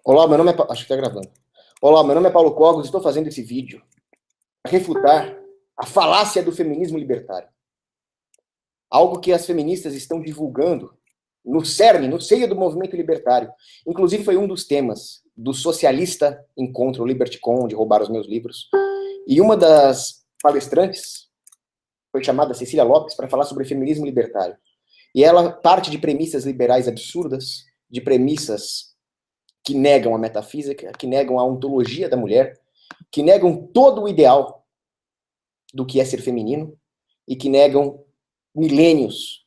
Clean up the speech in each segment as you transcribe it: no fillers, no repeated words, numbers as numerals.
Olá, meu nome é... Acho que está gravando. Olá, meu nome é Paulo Cogos e estou fazendo esse vídeo para refutar a falácia do feminismo libertário. Algo que as feministas estão divulgando no cerne, no seio do movimento libertário. Inclusive foi um dos temas do socialista encontro Liberticon, de roubar os meus livros. E uma das palestrantes foi chamada Cecília Lopes para falar sobre feminismo libertário. E ela parte de premissas liberais absurdas, de premissas que negam a metafísica, que negam a ontologia da mulher, que negam todo o ideal do que é ser feminino e que negam milênios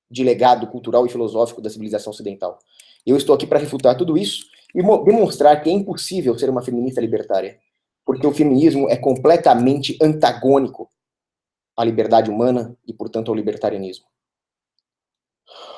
de legado cultural e filosófico da civilização ocidental. Eu estou aqui para refutar tudo isso e demonstrar que é impossível ser uma feminista libertária, porque o feminismo é completamente antagônico à liberdade humana e, portanto, ao libertarianismo.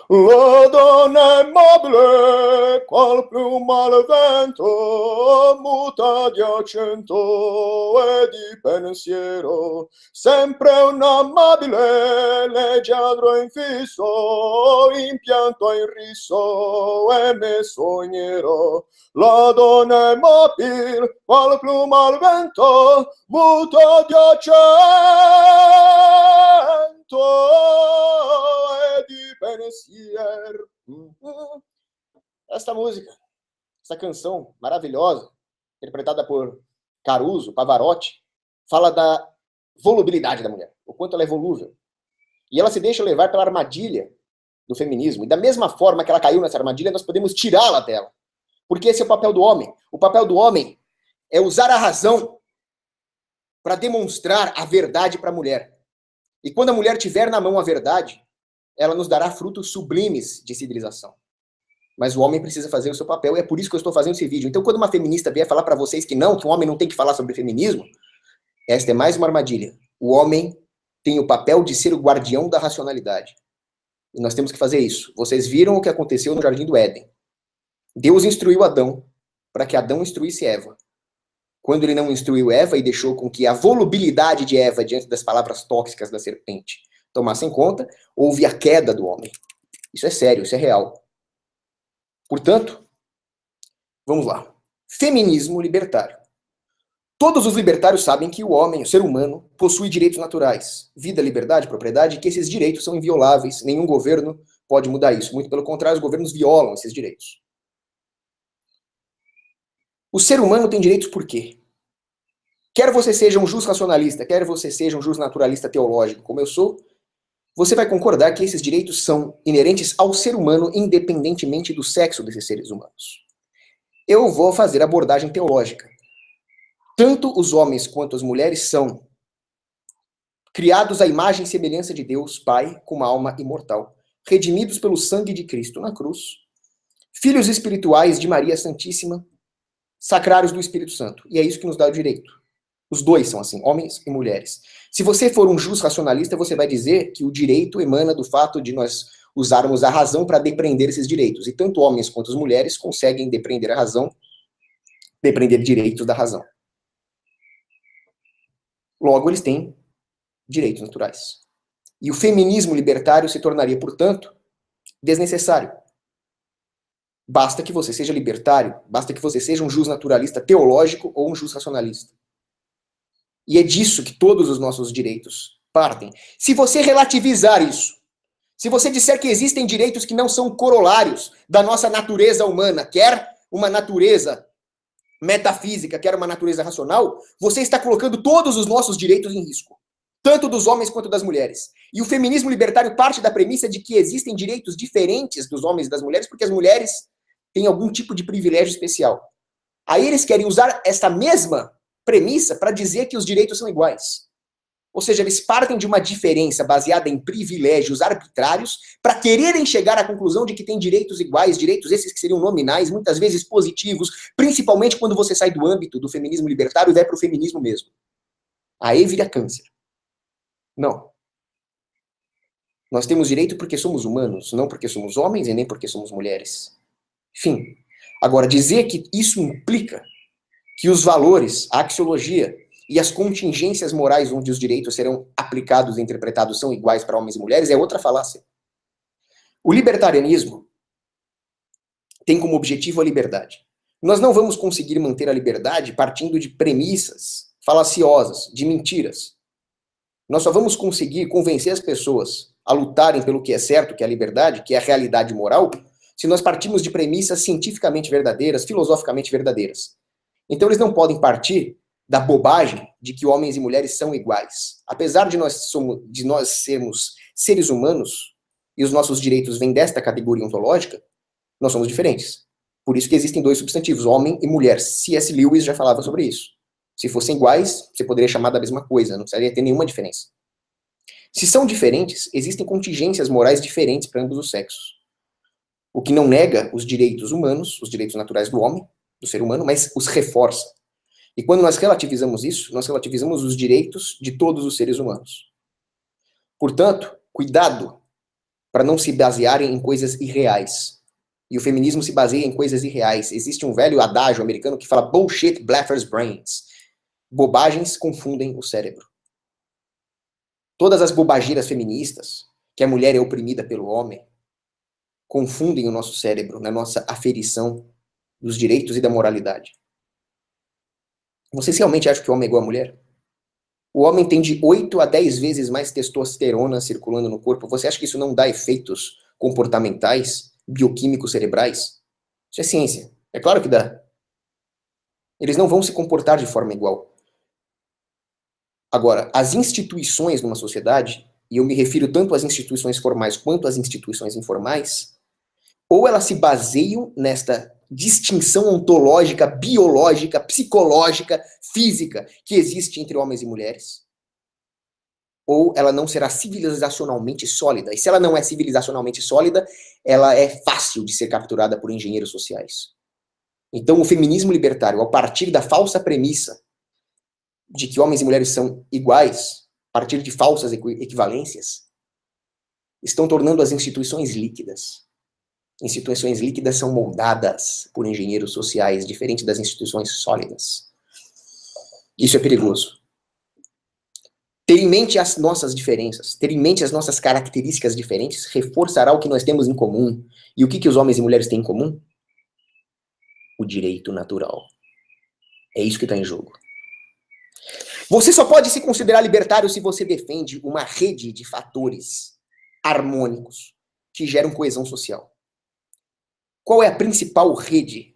La donna è mobile, qual piuma al vento, muta di accento e di pensiero, sempre un amabile leggiadro infisso, impianto in riso e me sognerò. La donna è mobile, qual piuma al vento, muta di accento e di pensiero. Esta música, essa canção maravilhosa, interpretada por Caruso, Pavarotti, fala da volubilidade da mulher, o quanto ela é volúvel. E ela se deixa levar pela armadilha do feminismo. E da mesma forma que ela caiu nessa armadilha, nós podemos tirá-la dela. Porque esse é o papel do homem. O papel do homem é usar a razão para demonstrar a verdade para a mulher. E quando a mulher tiver na mão a verdade, ela nos dará frutos sublimes de civilização. Mas o homem precisa fazer o seu papel, e é por isso que eu estou fazendo esse vídeo. Então, quando uma feminista vier falar para vocês que um homem não tem que falar sobre feminismo, esta é mais uma armadilha. O homem tem o papel de ser o guardião da racionalidade. E nós temos que fazer isso. Vocês viram o que aconteceu no Jardim do Éden. Deus instruiu Adão para que Adão instruísse Eva. Quando ele não instruiu Eva e deixou com que a volubilidade de Eva diante das palavras tóxicas da serpente tomasse em conta, houve a queda do homem. Isso é sério, isso é real. Portanto, vamos lá. Feminismo libertário. Todos os libertários sabem que o homem, o ser humano, possui direitos naturais. Vida, liberdade, propriedade, e que esses direitos são invioláveis. Nenhum governo pode mudar isso. Muito pelo contrário, os governos violam esses direitos. O ser humano tem direitos por quê? Quer você seja um jus-racionalista, quer você seja um jus-naturalista teológico, como eu sou, você vai concordar que esses direitos são inerentes ao ser humano, independentemente do sexo desses seres humanos. Eu vou fazer abordagem teológica. Tanto os homens quanto as mulheres são criados à imagem e semelhança de Deus, Pai, com uma alma imortal, redimidos pelo sangue de Cristo na cruz, filhos espirituais de Maria Santíssima, sacrários do Espírito Santo. E é isso que nos dá o direito. Os dois são assim, homens e mulheres. Se você for um jus racionalista, você vai dizer que o direito emana do fato de nós usarmos a razão para depreender esses direitos. E tanto homens quanto as mulheres conseguem depreender a razão, depreender direitos da razão. Logo, eles têm direitos naturais. E o feminismo libertário se tornaria, portanto, desnecessário. Basta que você seja libertário, basta que você seja um jus naturalista teológico ou um jus racionalista. E é disso que todos os nossos direitos partem. Se você relativizar isso, se você disser que existem direitos que não são corolários da nossa natureza humana, quer uma natureza metafísica, quer uma natureza racional, você está colocando todos os nossos direitos em risco. Tanto dos homens quanto das mulheres. E o feminismo libertário parte da premissa de que existem direitos diferentes dos homens e das mulheres, porque as mulheres têm algum tipo de privilégio especial. Aí eles querem usar essa mesma premissa para dizer que os direitos são iguais. Ou seja, eles partem de uma diferença baseada em privilégios arbitrários para quererem chegar à conclusão de que tem direitos iguais, direitos esses que seriam nominais, muitas vezes positivos, principalmente quando você sai do âmbito do feminismo libertário e vai para o feminismo mesmo. Aí vira câncer. Não. Nós temos direito porque somos humanos, não porque somos homens e nem porque somos mulheres. Fim. Agora, dizer que isso implica que os valores, a axiologia e as contingências morais onde os direitos serão aplicados e interpretados são iguais para homens e mulheres é outra falácia. O libertarianismo tem como objetivo a liberdade. Nós não vamos conseguir manter a liberdade partindo de premissas falaciosas, de mentiras. Nós só vamos conseguir convencer as pessoas a lutarem pelo que é certo, que é a liberdade, que é a realidade moral, se nós partimos de premissas cientificamente verdadeiras, filosoficamente verdadeiras. Então eles não podem partir da bobagem de que homens e mulheres são iguais. Apesar de nós sermos seres humanos e os nossos direitos vêm desta categoria ontológica, nós somos diferentes. Por isso que existem dois substantivos, homem e mulher. C.S. Lewis já falava sobre isso. Se fossem iguais, você poderia chamar da mesma coisa, não precisaria ter nenhuma diferença. Se são diferentes, existem contingências morais diferentes para ambos os sexos. O que não nega os direitos humanos, os direitos naturais do homem, do ser humano, mas os reforça. E quando nós relativizamos isso, nós relativizamos os direitos de todos os seres humanos. Portanto, cuidado para não se basearem em coisas irreais. E o feminismo se baseia em coisas irreais. Existe um velho adágio americano que fala bullshit blathers brains. Bobagens confundem o cérebro. Todas as bobageiras feministas, que a mulher é oprimida pelo homem, confundem o nosso cérebro na nossa aferição dos direitos e da moralidade. Vocês realmente acham que o homem é igual à mulher? O homem tem de 8 a 10 vezes mais testosterona circulando no corpo. Você acha que isso não dá efeitos comportamentais, bioquímicos cerebrais? Isso é ciência. É claro que dá. Eles não vão se comportar de forma igual. Agora, as instituições numa sociedade, e eu me refiro tanto às instituições formais quanto às instituições informais, ou elas se baseiam nesta distinção ontológica, biológica, psicológica, física que existe entre homens e mulheres, ou ela não será civilizacionalmente sólida. E se ela não é civilizacionalmente sólida, ela é fácil de ser capturada por engenheiros sociais. Então, o feminismo libertário, a partir da falsa premissa de que homens e mulheres são iguais, a partir de falsas equivalências, estão tornando as instituições líquidas. Instituições líquidas são moldadas por engenheiros sociais, diferente das instituições sólidas. Isso é perigoso. Ter em mente as nossas diferenças, ter em mente as nossas características diferentes, reforçará o que nós temos em comum. E o que os homens e mulheres têm em comum? O direito natural. É isso que está em jogo. Você só pode se considerar libertário se você defende uma rede de fatores harmônicos que geram coesão social. Qual é a principal rede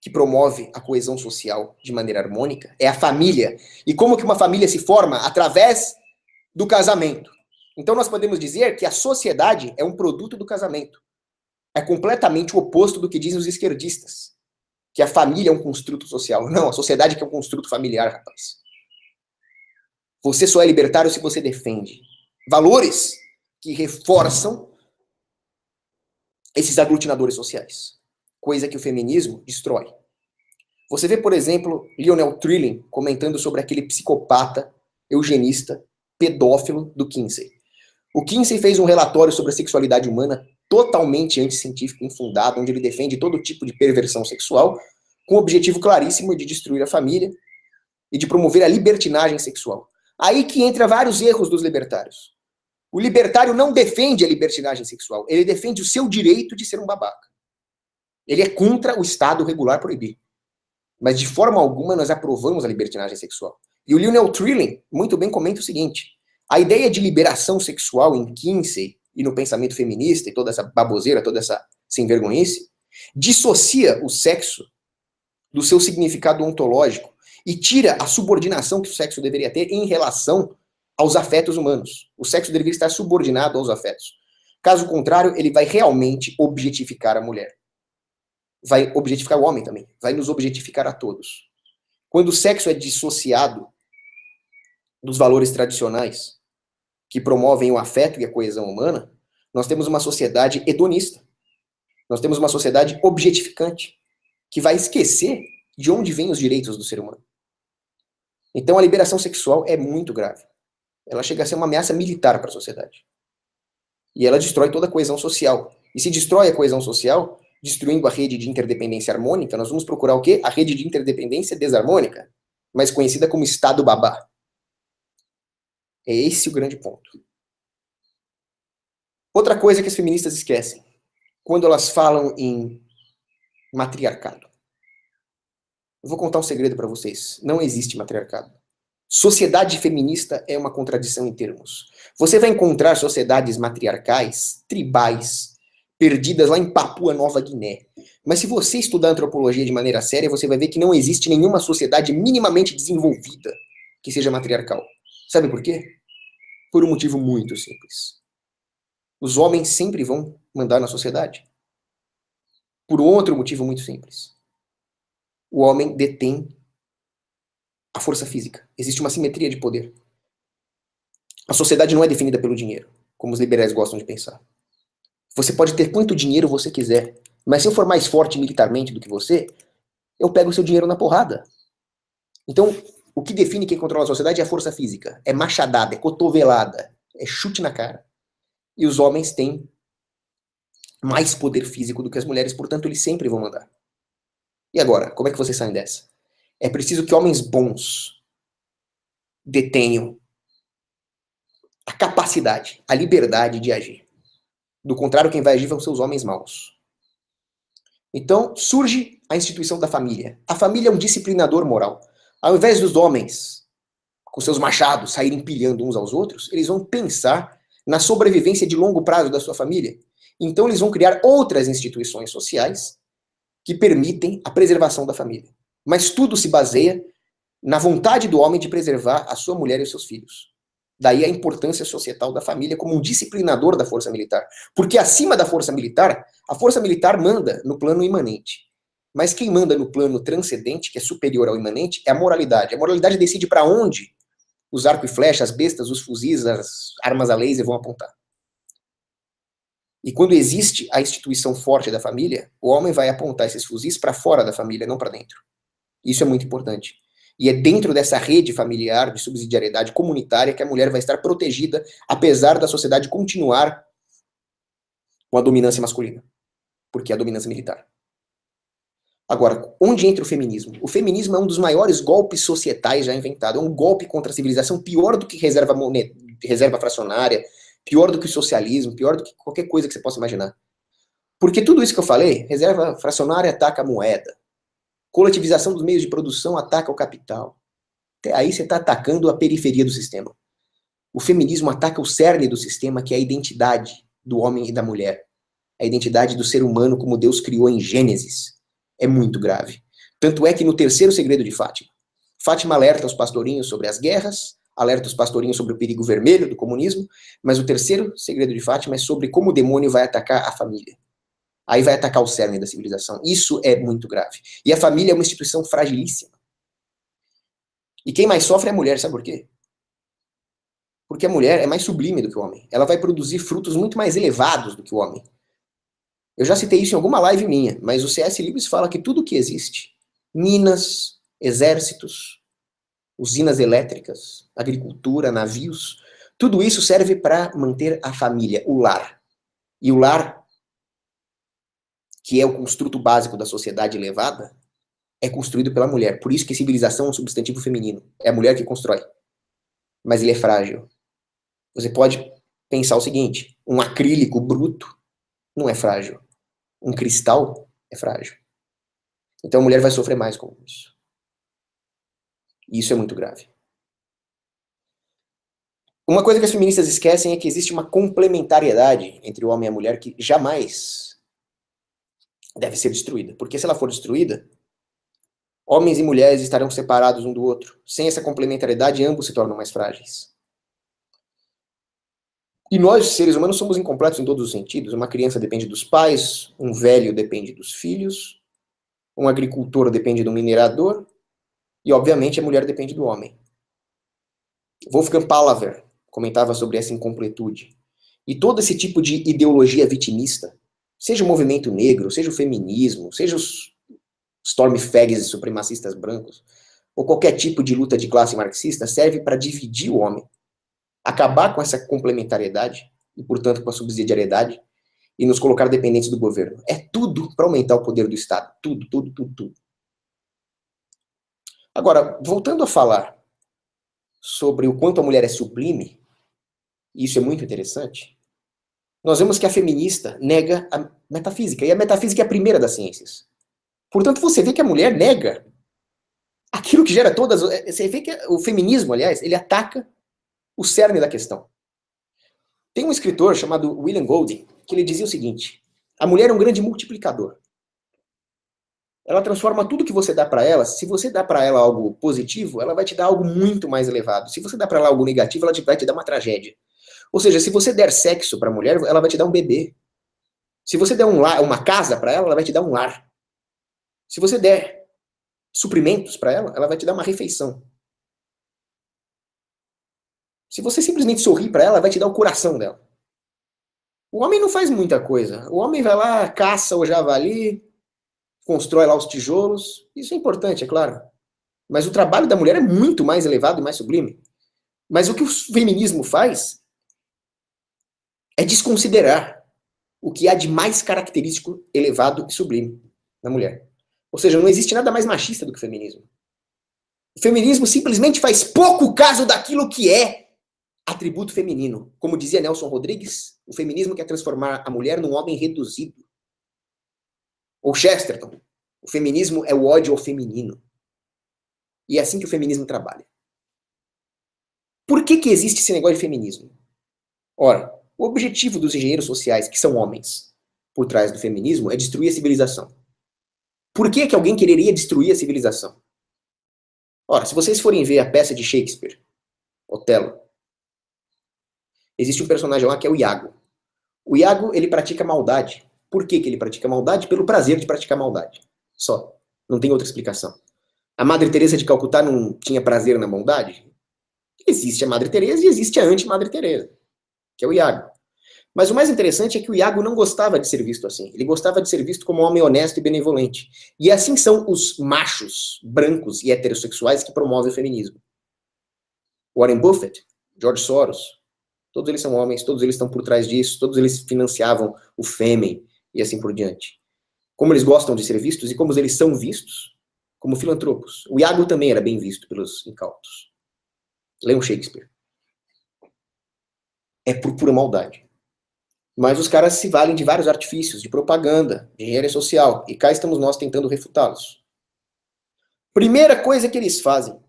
que promove a coesão social de maneira harmônica? É a família. E como que uma família se forma? Através do casamento. Então nós podemos dizer que a sociedade é um produto do casamento. É completamente o oposto do que dizem os esquerdistas, que a família é um construto social. Não, a sociedade que é um construto familiar, rapaz. Você só é libertário se você defende valores que reforçam esses aglutinadores sociais. Coisa que o feminismo destrói. Você vê, por exemplo, Lionel Trilling comentando sobre aquele psicopata, eugenista, pedófilo do Kinsey. O Kinsey fez um relatório sobre a sexualidade humana totalmente anticientífico, infundado, onde ele defende todo tipo de perversão sexual, com o objetivo claríssimo de destruir a família e de promover a libertinagem sexual. Aí que entra vários erros dos libertários. O libertário não defende a libertinagem sexual, ele defende o seu direito de ser um babaca. Ele é contra o Estado regular proibir. Mas de forma alguma nós aprovamos a libertinagem sexual. E o Lionel Trilling muito bem comenta o seguinte: a ideia de liberação sexual em Kinsey e no pensamento feminista e toda essa baboseira, toda essa sem-vergonhice, dissocia o sexo do seu significado ontológico e tira a subordinação que o sexo deveria ter em relação aos afetos humanos. O sexo deveria estar subordinado aos afetos. Caso contrário, ele vai realmente objetificar a mulher. Vai objetificar o homem também. Vai nos objetificar a todos. Quando o sexo é dissociado dos valores tradicionais que promovem o afeto e a coesão humana, nós temos uma sociedade hedonista. Nós temos uma sociedade objetificante, que vai esquecer de onde vêm os direitos do ser humano. Então a liberação sexual é muito grave. Ela chega a ser uma ameaça militar para a sociedade. E ela destrói toda a coesão social. E se destrói a coesão social, destruindo a rede de interdependência harmônica, nós vamos procurar o quê? A rede de interdependência desarmônica, mais conhecida como Estado babá. É esse o grande ponto. Outra coisa que as feministas esquecem, quando elas falam em Matriarcado. Eu vou contar um segredo para vocês. Não existe matriarcado. Sociedade feminista é uma contradição em termos. Você vai encontrar sociedades matriarcais, tribais, perdidas lá em Papua Nova Guiné. Mas se você estudar antropologia de maneira séria, você vai ver que não existe nenhuma sociedade minimamente desenvolvida que seja matriarcal. Sabe por quê? Por um motivo muito simples. Os homens sempre vão mandar na sociedade. Por outro motivo muito simples. O homem detém a força física. Existe uma simetria de poder. A sociedade não é definida pelo dinheiro, como os liberais gostam de pensar. Você pode ter quanto dinheiro você quiser, mas se eu for mais forte militarmente do que você, eu pego o seu dinheiro na porrada. Então, o que define quem controla a sociedade é a força física. É machadada, é cotovelada, é chute na cara. E os homens têm mais poder físico do que as mulheres, portanto, eles sempre vão mandar. E agora, como é que vocês saem dessa? É preciso que homens bons detenham a capacidade, a liberdade de agir. Do contrário, quem vai agir vão ser os homens maus. Então, surge a instituição da família. A família é um disciplinador moral. Ao invés dos homens, com seus machados, saírem pilhando uns aos outros, eles vão pensar na sobrevivência de longo prazo da sua família. Então, eles vão criar outras instituições sociais que permitem a preservação da família. Mas tudo se baseia na vontade do homem de preservar a sua mulher e os seus filhos. Daí a importância societal da família como um disciplinador da força militar. Porque acima da força militar, a força militar manda no plano imanente. Mas quem manda no plano transcendente, que é superior ao imanente, é a moralidade. A moralidade decide para onde os arcos e flechas, as bestas, os fuzis, as armas a laser vão apontar. E quando existe a instituição forte da família, o homem vai apontar esses fuzis para fora da família, não para dentro. Isso é muito importante. E é dentro dessa rede familiar de subsidiariedade comunitária que a mulher vai estar protegida, apesar da sociedade continuar com a dominância masculina, porque é a dominância militar. Agora, onde entra o feminismo? O feminismo é um dos maiores golpes societais já inventado. É um golpe contra a civilização, pior do que reserva fracionária, pior do que o socialismo, pior do que qualquer coisa que você possa imaginar. Porque tudo isso que eu falei, reserva fracionária ataca a moeda, coletivização dos meios de produção ataca o capital. Até aí você está atacando a periferia do sistema. O feminismo ataca o cerne do sistema, que é a identidade do homem e da mulher. A identidade do ser humano como Deus criou em Gênesis. É muito grave. Tanto é que no terceiro segredo de Fátima, Fátima alerta os pastorinhos sobre as guerras, alerta os pastorinhos sobre o perigo vermelho do comunismo, mas o terceiro segredo de Fátima é sobre como o demônio vai atacar a família. Aí vai atacar o cerne da civilização. Isso é muito grave. E a família é uma instituição fragilíssima. E quem mais sofre é a mulher, sabe por quê? Porque a mulher é mais sublime do que o homem. Ela vai produzir frutos muito mais elevados do que o homem. Eu já citei isso em alguma live minha, mas o C.S. Lewis fala que tudo que existe, minas, exércitos, usinas elétricas, agricultura, navios, tudo isso serve para manter a família, o lar. E o lar, que é o construto básico da sociedade elevada, é construído pela mulher. Por isso que civilização é um substantivo feminino. É a mulher que constrói. Mas ele é frágil. Você pode pensar o seguinte, um acrílico bruto não é frágil. Um cristal é frágil. Então a mulher vai sofrer mais com isso. E isso é muito grave. Uma coisa que as feministas esquecem é que existe uma complementariedade entre o homem e a mulher que jamais deve ser destruída. Porque se ela for destruída, homens e mulheres estarão separados um do outro. Sem essa complementariedade, ambos se tornam mais frágeis. E nós, seres humanos, somos incompletos em todos os sentidos. Uma criança depende dos pais, um velho depende dos filhos, um agricultor depende do minerador, e, obviamente, a mulher depende do homem. Wolfgang Pahlaver comentava sobre essa incompletude. E todo esse tipo de ideologia vitimista, seja o movimento negro, seja o feminismo, seja os storm fags e supremacistas brancos, ou qualquer tipo de luta de classe marxista, serve para dividir o homem, acabar com essa complementariedade e, portanto, com a subsidiariedade e nos colocar dependentes do governo. É tudo para aumentar o poder do Estado. Tudo, tudo, tudo, tudo. Agora, voltando a falar sobre o quanto a mulher é sublime, e isso é muito interessante, nós vemos que a feminista nega a metafísica, e a metafísica é a primeira das ciências. Portanto, você vê que a mulher nega aquilo que gera todas... Você vê que o feminismo, aliás, ele ataca o cerne da questão. Tem um escritor chamado William Golding que ele dizia o seguinte: a mulher é um grande multiplicador. Ela transforma tudo que você dá para ela. Se você dá para ela algo positivo, ela vai te dar algo muito mais elevado. Se você dá para ela algo negativo, ela vai te dar uma tragédia. Ou seja, se você der sexo para a mulher, ela vai te dar um bebê. Se você der uma casa para ela vai te dar um lar. Se você der suprimentos para ela vai te dar uma refeição. Se você simplesmente sorrir para ela vai te dar o coração dela. O homem não faz muita coisa. O homem vai lá, caça o javali, constrói lá os tijolos. Isso é importante, é claro. Mas o trabalho da mulher é muito mais elevado e mais sublime. Mas o que o feminismo faz é desconsiderar o que há de mais característico, elevado e sublime na mulher. Ou seja, não existe nada mais machista do que o feminismo. O feminismo simplesmente faz pouco caso daquilo que é atributo feminino. Como dizia Nelson Rodrigues, o feminismo quer transformar a mulher num homem reduzido. Ou Chesterton, o feminismo é o ódio ao feminino. E é assim que o feminismo trabalha. Por que existe esse negócio de feminismo? Ora, o objetivo dos engenheiros sociais, que são homens, por trás do feminismo, é destruir a civilização. Por que alguém quereria destruir a civilização? Ora, se vocês forem ver a peça de Shakespeare, Otelo, existe um personagem lá que é o Iago. O Iago, ele pratica maldade. Por que ele pratica maldade? Pelo prazer de praticar maldade. Só. Não tem outra explicação. A Madre Teresa de Calcutá não tinha prazer na bondade? Existe a Madre Teresa e existe a anti-Madre Teresa, que é o Iago. Mas o mais interessante é que o Iago não gostava de ser visto assim. Ele gostava de ser visto como um homem honesto e benevolente. E assim são os machos brancos e heterossexuais que promovem o feminismo. Warren Buffett, George Soros, todos eles são homens, todos eles estão por trás disso, todos eles financiavam o Fêmen e assim por diante. Como eles gostam de ser vistos e como eles são vistos como filantropos. O Iago também era bem visto pelos incautos. Leiam Shakespeare. É por pura maldade. Mas os caras se valem de vários artifícios, de propaganda, de engenharia social, e cá estamos nós tentando refutá-los. Primeira coisa que eles fazem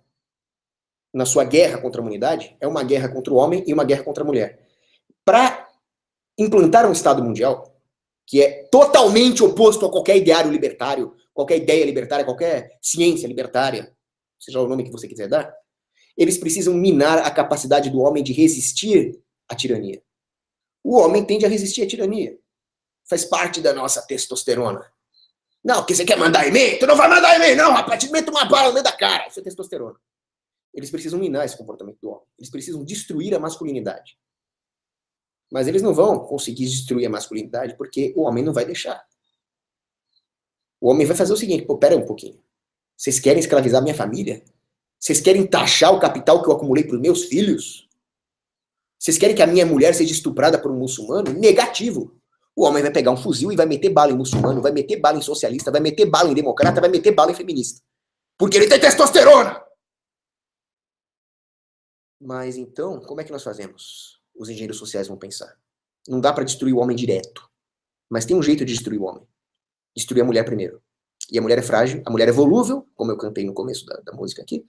na sua guerra contra a humanidade é uma guerra contra o homem e uma guerra contra a mulher. Para implantar um Estado mundial, que é totalmente oposto a qualquer ideário libertário, qualquer ideia libertária, qualquer ciência libertária, seja o nome que você quiser dar, eles precisam minar a capacidade do homem de resistir à tirania. O homem tende a resistir à tirania. Faz parte da nossa testosterona. Não, porque você quer mandar em mim? Tu não vai mandar em mim, não, rapaz. Te meto uma bala no meio da cara. Isso é testosterona. Eles precisam minar esse comportamento do homem. Eles precisam destruir a masculinidade. Mas eles não vão conseguir destruir a masculinidade porque o homem não vai deixar. O homem vai fazer o seguinte: pô, pera um pouquinho. Vocês querem escravizar minha família? Vocês querem taxar o capital que eu acumulei para os meus filhos? Vocês querem que a minha mulher seja estuprada por um muçulmano? Negativo. O homem vai pegar um fuzil e vai meter bala em muçulmano, vai meter bala em socialista, vai meter bala em democrata, vai meter bala em feminista. Porque ele tem testosterona! Mas então, como é que nós fazemos? Os engenheiros sociais vão pensar. Não dá para destruir o homem direto. Mas tem um jeito de destruir o homem. Destruir a mulher primeiro. E a mulher é frágil, a mulher é volúvel, como eu cantei no começo da música aqui.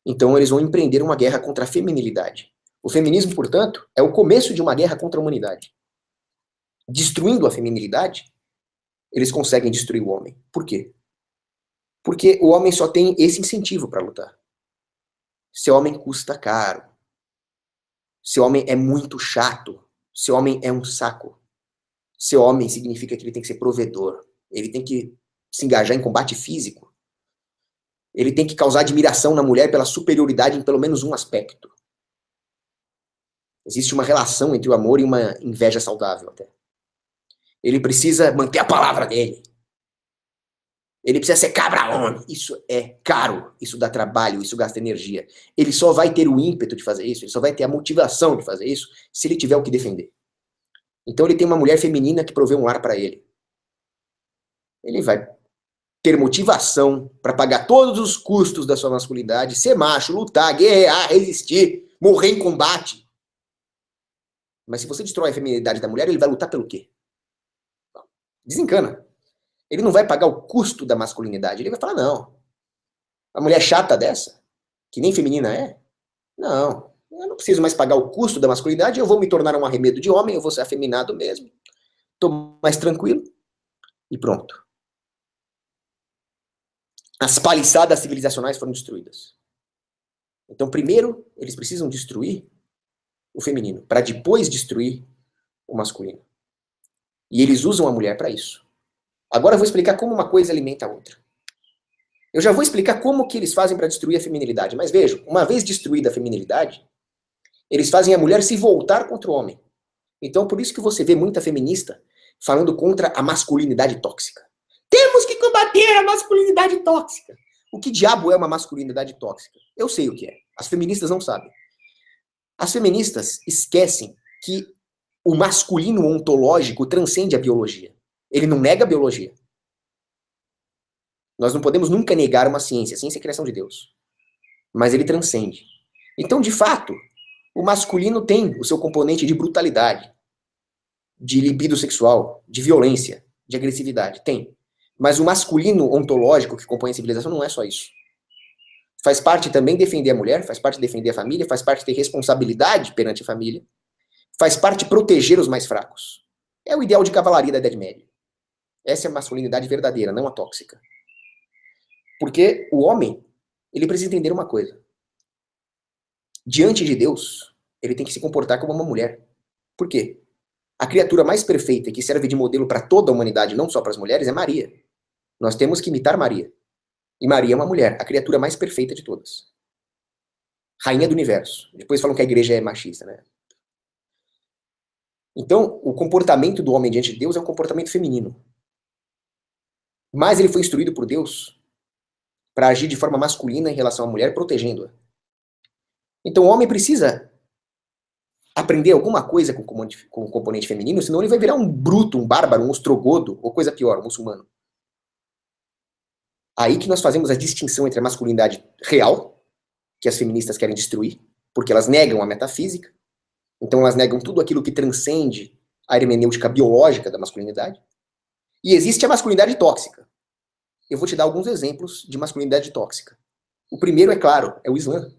Então eles vão empreender uma guerra contra a feminilidade. O feminismo, portanto, é o começo de uma guerra contra a humanidade. Destruindo a feminilidade, eles conseguem destruir o homem. Por quê? Porque o homem só tem esse incentivo para lutar. Seu homem custa caro. Seu homem é muito chato. Seu homem é um saco. Seu homem significa que ele tem que ser provedor. Ele tem que se engajar em combate físico. Ele tem que causar admiração na mulher pela superioridade em pelo menos um aspecto. Existe uma relação entre o amor e uma inveja saudável até. Ele precisa manter a palavra dele. Ele precisa ser cabra-homem. Isso é caro, isso dá trabalho, isso gasta energia. Ele só vai ter o ímpeto de fazer isso, ele só vai ter a motivação de fazer isso se ele tiver o que defender. Então ele tem uma mulher feminina que provê um lar para ele. Ele vai ter motivação para pagar todos os custos da sua masculinidade, ser macho, lutar, guerrear, resistir, morrer em combate. Mas se você destrói a feminilidade da mulher, ele vai lutar pelo quê? Desencana. Ele não vai pagar o custo da masculinidade. Ele vai falar, não, a mulher chata dessa, que nem feminina é, não, eu não preciso mais pagar o custo da masculinidade, eu vou me tornar um arremedo de homem, eu vou ser afeminado mesmo, tô mais tranquilo, e pronto. As paliçadas civilizacionais foram destruídas. Então, primeiro, eles precisam destruir o feminino, para depois destruir o masculino. E eles usam a mulher para isso. Agora eu vou explicar como uma coisa alimenta a outra. Eu já vou explicar como que eles fazem para destruir a feminilidade. Mas vejam, uma vez destruída a feminilidade, eles fazem a mulher se voltar contra o homem. Então, por isso que você vê muita feminista falando contra a masculinidade tóxica. Temos que combater a masculinidade tóxica. O que diabo é uma masculinidade tóxica? Eu sei o que é. As feministas não sabem. As feministas esquecem que o masculino ontológico transcende a biologia. Ele não nega a biologia. Nós não podemos nunca negar uma ciência. A ciência é a criação de Deus. Mas ele transcende. Então, de fato, o masculino tem o seu componente de brutalidade, de libido sexual, de violência, de agressividade. Tem. Mas o masculino ontológico que compõe a civilização não é só isso. Faz parte também defender a mulher, faz parte defender a família, faz parte ter responsabilidade perante a família, faz parte proteger os mais fracos. É o ideal de cavalaria da Idade Média. Essa é a masculinidade verdadeira, não a tóxica. Porque o homem, ele precisa entender uma coisa. Diante de Deus, ele tem que se comportar como uma mulher. Por quê? A criatura mais perfeita que serve de modelo para toda a humanidade, não só para as mulheres, é Maria. Nós temos que imitar Maria. E Maria é uma mulher, a criatura mais perfeita de todas. Rainha do universo. Depois falam que a igreja é machista, né? Então, o comportamento do homem diante de Deus é um comportamento feminino. Mas ele foi instruído por Deus para agir de forma masculina em relação à mulher, protegendo-a. Então, o homem precisa aprender alguma coisa com o componente feminino, senão ele vai virar um bruto, um bárbaro, um ostrogodo, ou coisa pior, um muçulmano. Aí que nós fazemos a distinção entre a masculinidade real, que as feministas querem destruir, porque elas negam a metafísica, então elas negam tudo aquilo que transcende a hermenêutica biológica da masculinidade, e existe a masculinidade tóxica. Eu vou te dar alguns exemplos de masculinidade tóxica. O primeiro, é claro, é o Islã.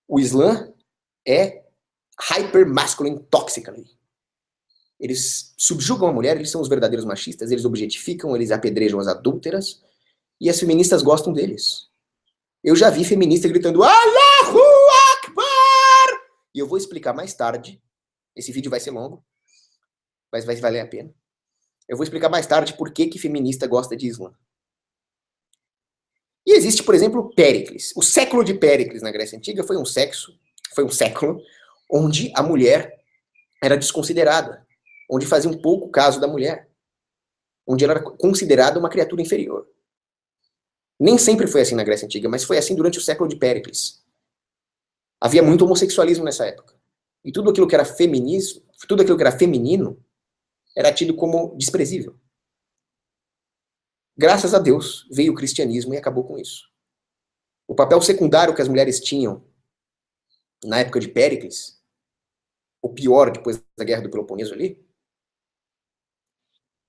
O Islã é hyper-masculine toxically. Eles subjugam a mulher, eles são os verdadeiros machistas, eles objetificam, eles apedrejam as adúlteras, e as feministas gostam deles. Eu já vi feminista gritando Allahu Akbar! E eu vou explicar mais tarde, esse vídeo vai ser longo, mas vai valer a pena. Eu vou explicar mais tarde por que feminista gosta de Islã. E existe, por exemplo, Péricles. O século de Péricles na Grécia Antiga foi um século onde a mulher era desconsiderada, onde fazia um pouco caso da mulher, onde ela era considerada uma criatura inferior. Nem sempre foi assim na Grécia Antiga, mas foi assim durante o século de Péricles. Havia muito homossexualismo nessa época. E tudo aquilo que era feminismo, tudo aquilo que era feminino, era tido como desprezível. Graças a Deus, veio o cristianismo e acabou com isso. O papel secundário que as mulheres tinham na época de Péricles, o pior depois da Guerra do Peloponeso ali,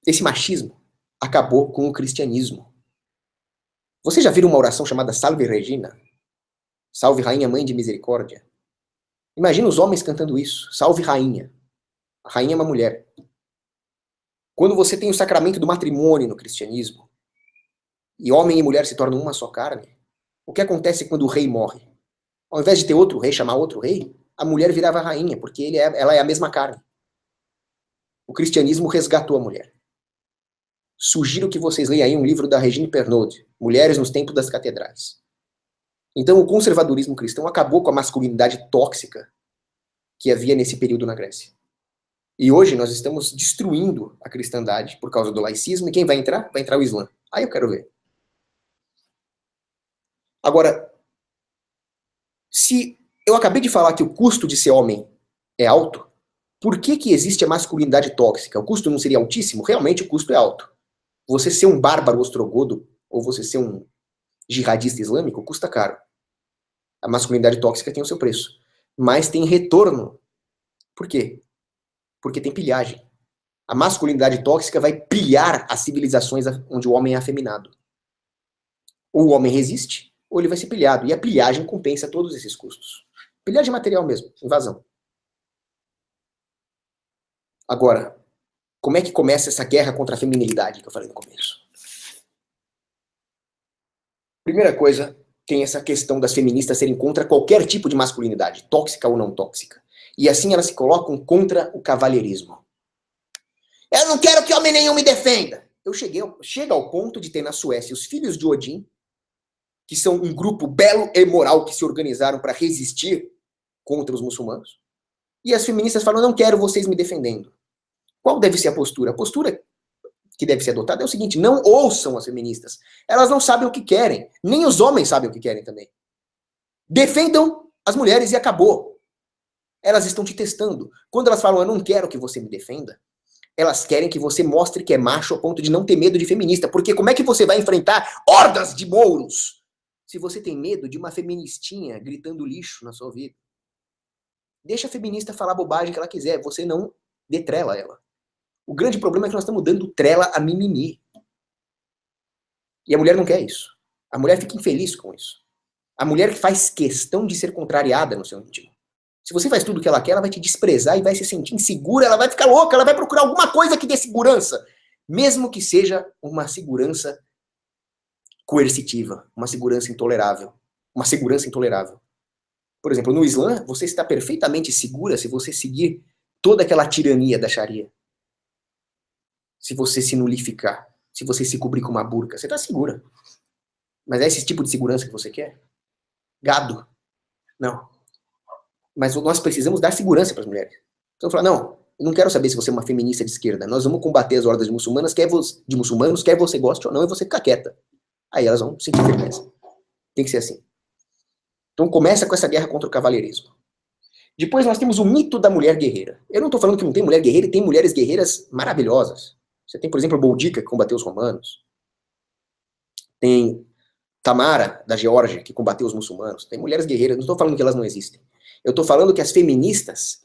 esse machismo acabou com o cristianismo. Você já viu uma oração chamada Salve Regina? Salve Rainha Mãe de Misericórdia. Imagina os homens cantando isso. Salve Rainha. A rainha é uma mulher. Quando você tem o sacramento do matrimônio no cristianismo, e homem e mulher se tornam uma só carne, o que acontece quando o rei morre? Ao invés de ter outro rei, chamar outro rei, a mulher virava rainha, porque ela é a mesma carne. O cristianismo resgatou a mulher. Sugiro que vocês leiam aí um livro da Regine Pernaud, Mulheres nos Tempos das Catedrais. Então o conservadorismo cristão acabou com a masculinidade tóxica que havia nesse período na Grécia. E hoje nós estamos destruindo a cristandade por causa do laicismo, e quem vai entrar? Vai entrar o Islã. Aí eu quero ver. Agora, se eu acabei de falar que o custo de ser homem é alto, por que existe a masculinidade tóxica? O custo não seria altíssimo? Realmente o custo é alto. Você ser um bárbaro ostrogodo, ou você ser um jihadista islâmico, custa caro. A masculinidade tóxica tem o seu preço. Mas tem retorno. Por quê? Porque tem pilhagem. A masculinidade tóxica vai pilhar as civilizações onde o homem é afeminado. Ou o homem resiste, ou ele vai ser pilhado. E a pilhagem compensa todos esses custos. Pilhagem material mesmo, invasão. Agora, como é que começa essa guerra contra a feminilidade que eu falei no começo? Primeira coisa, tem essa questão das feministas serem contra qualquer tipo de masculinidade, tóxica ou não tóxica. E assim elas se colocam contra o cavalheirismo. Eu não quero que homem nenhum me defenda. Chega ao ponto de ter na Suécia os filhos de Odin, que são um grupo belo e moral que se organizaram para resistir contra os muçulmanos. E as feministas falam, não quero vocês me defendendo. Qual deve ser a postura? A postura que deve ser adotada é o seguinte, não ouçam as feministas. Elas não sabem o que querem. Nem os homens sabem o que querem também. Defendam as mulheres e acabou. Elas estão te testando. Quando elas falam, eu não quero que você me defenda, elas querem que você mostre que é macho a ponto de não ter medo de feminista. Porque como é que você vai enfrentar hordas de mouros se você tem medo de uma feministinha gritando lixo na sua vida? Deixa a feminista falar a bobagem que ela quiser. Você não detrela ela. O grande problema é que nós estamos dando trela a mimimi. E a mulher não quer isso. A mulher fica infeliz com isso. A mulher faz questão de ser contrariada no seu íntimo. Se você faz tudo o que ela quer, ela vai te desprezar e vai se sentir insegura, ela vai ficar louca, ela vai procurar alguma coisa que dê segurança. Mesmo que seja uma segurança coercitiva, uma segurança intolerável. Uma segurança intolerável. Por exemplo, no Islã, você está perfeitamente segura se você seguir toda aquela tirania da Sharia. Se você se nulificar, se você se cobrir com uma burca, você está segura. Mas é esse tipo de segurança que você quer? Gado. Não. Mas nós precisamos dar segurança para as mulheres. Então, falar, não, eu não quero saber se você é uma feminista de esquerda. Nós vamos combater as hordas de muçulmanos, quer você goste ou não, e você ficar quieta. Aí elas vão sentir firmeza. Tem que ser assim. Então começa com essa guerra contra o cavalheirismo. Depois nós temos o mito da mulher guerreira. Eu não estou falando que não tem mulher guerreira, e tem mulheres guerreiras maravilhosas. Você tem, por exemplo, a Boudica, que combateu os romanos. Tem Tamara, da Geórgia, que combateu os muçulmanos. Tem mulheres guerreiras, não estou falando que elas não existem. Eu estou falando que as feministas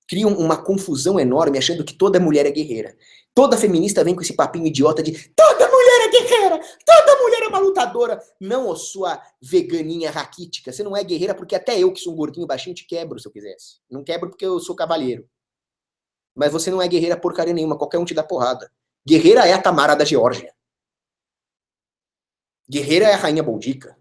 criam uma confusão enorme achando que toda mulher é guerreira. Toda feminista vem com esse papinho idiota de toda mulher é guerreira, toda mulher é uma lutadora. Não, ô sua veganinha raquítica, você não é guerreira porque até eu, que sou um gordinho baixinho, te quebro se eu quisesse. Não quebro porque eu sou cavalheiro. Mas você não é guerreira porcaria nenhuma, qualquer um te dá porrada. Guerreira é a Tamara da Geórgia. Guerreira é a rainha Boudica.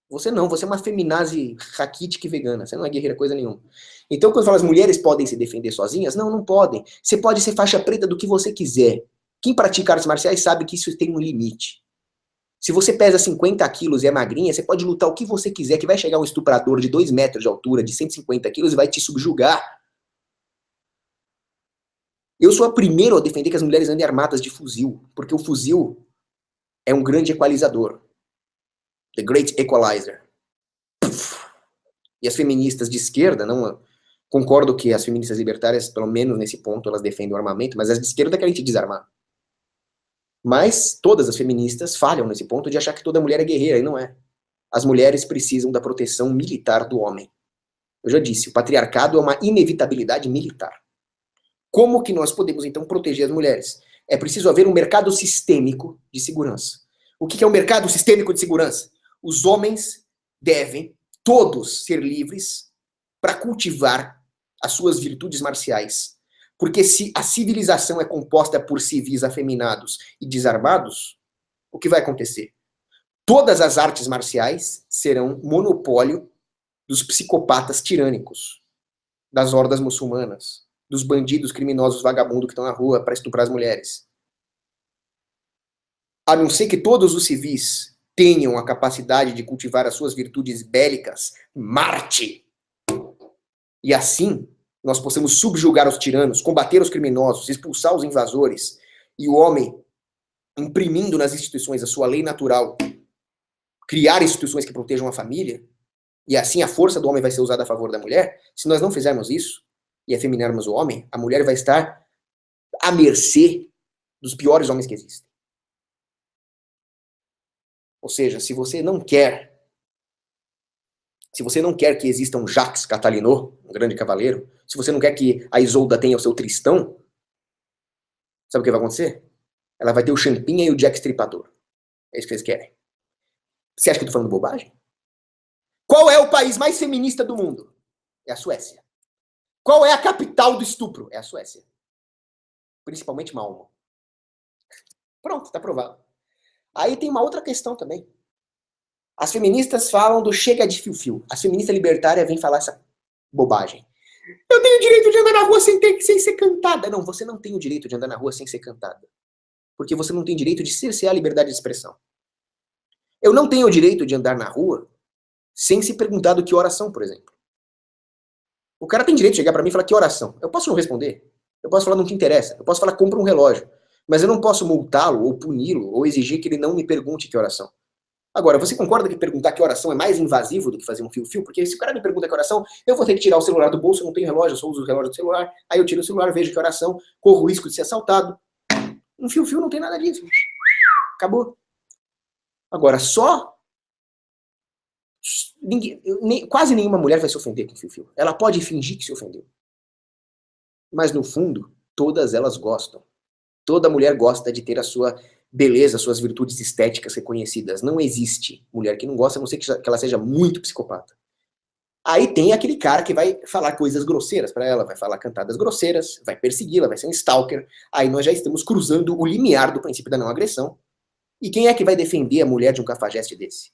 Você não, você é uma feminazi raquítica e vegana, você não é guerreira coisa nenhuma. Então, quando fala as mulheres podem se defender sozinhas, não, não podem. Você pode ser faixa preta do que você quiser. Quem pratica artes marciais sabe que isso tem um limite. Se você pesa 50 quilos e é magrinha, você pode lutar o que você quiser, que vai chegar um estuprador de 2 metros de altura, de 150 quilos, e vai te subjugar. Eu sou a primeira a defender que as mulheres andem armadas de fuzil, porque o fuzil é um grande equalizador. The Great Equalizer. E as feministas de esquerda, não concordo que as feministas libertárias, pelo menos nesse ponto, elas defendem o armamento, mas as de esquerda querem te desarmar. Mas todas as feministas falham nesse ponto de achar que toda mulher é guerreira, e não é. As mulheres precisam da proteção militar do homem. Eu já disse, o patriarcado é uma inevitabilidade militar. Como que nós podemos, então, proteger as mulheres? É preciso haver um mercado sistêmico de segurança. O que é um mercado sistêmico de segurança? Os homens devem, todos, ser livres para cultivar as suas virtudes marciais. Porque se a civilização é composta por civis afeminados e desarmados, o que vai acontecer? Todas as artes marciais serão monopólio dos psicopatas tirânicos, das hordas muçulmanas, dos bandidos criminosos vagabundos que estão na rua para estuprar as mulheres. A não ser que todos os civis tenham a capacidade de cultivar as suas virtudes bélicas, Marte. E assim, nós possamos subjugar os tiranos, combater os criminosos, expulsar os invasores, e o homem, imprimindo nas instituições a sua lei natural, criar instituições que protejam a família, e assim a força do homem vai ser usada a favor da mulher. Se nós não fizermos isso, e afeminarmos o homem, a mulher vai estar à mercê dos piores homens que existem. Ou seja, se você não quer que exista um Jacques Catalinot, um grande cavaleiro, se você não quer que a Isolda tenha o seu Tristão, Sabe o que vai acontecer? Ela vai ter o Champinha e o Jack Stripador. É isso que eles querem. Você acha que eu tô falando bobagem? Qual é o país mais feminista do mundo? É a Suécia. Qual é a capital do estupro? É a Suécia. Principalmente Malmo. Pronto, tá provado. Aí tem uma outra questão também. As feministas falam do chega de fio-fio. As feministas libertárias vêm falar essa bobagem. Eu tenho o direito de andar na rua sem ser cantada. Não, você não tem o direito de andar na rua sem ser cantada. Porque você não tem direito de cercear a liberdade de expressão. Eu não tenho o direito de andar na rua sem se perguntar do que horas são, por exemplo. O cara tem direito de chegar pra mim e falar que horas são. Eu posso não responder. Eu posso falar não te interessa. Eu posso falar compra um relógio. Mas eu não posso multá-lo ou puni-lo ou exigir que ele não me pergunte que horas são. Agora, você concorda que perguntar que horas são é mais invasivo do que fazer um fio-fio? Porque se o cara me pergunta que horas são, eu vou ter que tirar o celular do bolso, eu não tenho relógio, eu só uso o relógio do celular. Aí eu tiro o celular, vejo que horas são, corro o risco de ser assaltado. Um fio-fio não tem nada disso. Acabou. Agora, quase nenhuma mulher vai se ofender com fio-fio. Ela pode fingir que se ofendeu. Mas no fundo, todas elas gostam. Toda mulher gosta de ter a sua beleza, suas virtudes estéticas reconhecidas. Não existe mulher que não gosta, a não ser que ela seja muito psicopata. Aí tem aquele cara que vai falar coisas grosseiras para ela, vai falar cantadas grosseiras, vai persegui-la, vai ser um stalker. Aí nós já estamos cruzando o limiar do princípio da não agressão. E quem é que vai defender a mulher de um cafajeste desse?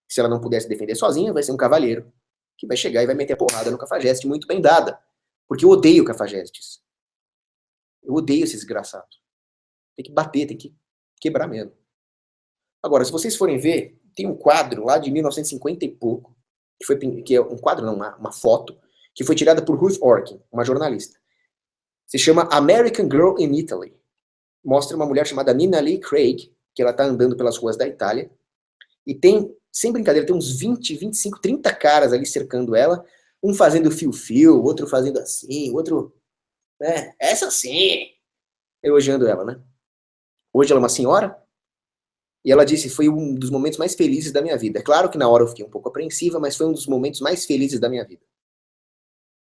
Se ela não puder se defender sozinha, vai ser um cavalheiro que vai chegar e vai meter a porrada no cafajeste muito bem dada. Porque eu odeio cafajestes. Eu odeio esses desgraçados. Tem que bater, tem que quebrar mesmo. Agora, se vocês forem ver, tem um quadro lá de 1950 e pouco, que é um quadro, não, uma foto, que foi tirada por Ruth Orkin, uma jornalista. Se chama American Girl in Italy. Mostra uma mulher chamada Nina Lee Craig, que ela está andando pelas ruas da Itália, e tem, sem brincadeira, tem uns 20, 25, 30 caras ali cercando ela, um fazendo fio-fio, outro fazendo assim, outro, né, essa sim, elogiando ela, né? Hoje ela é uma senhora, e ela disse, foi um dos momentos mais felizes da minha vida. É claro que na hora eu fiquei um pouco apreensiva, mas foi um dos momentos mais felizes da minha vida.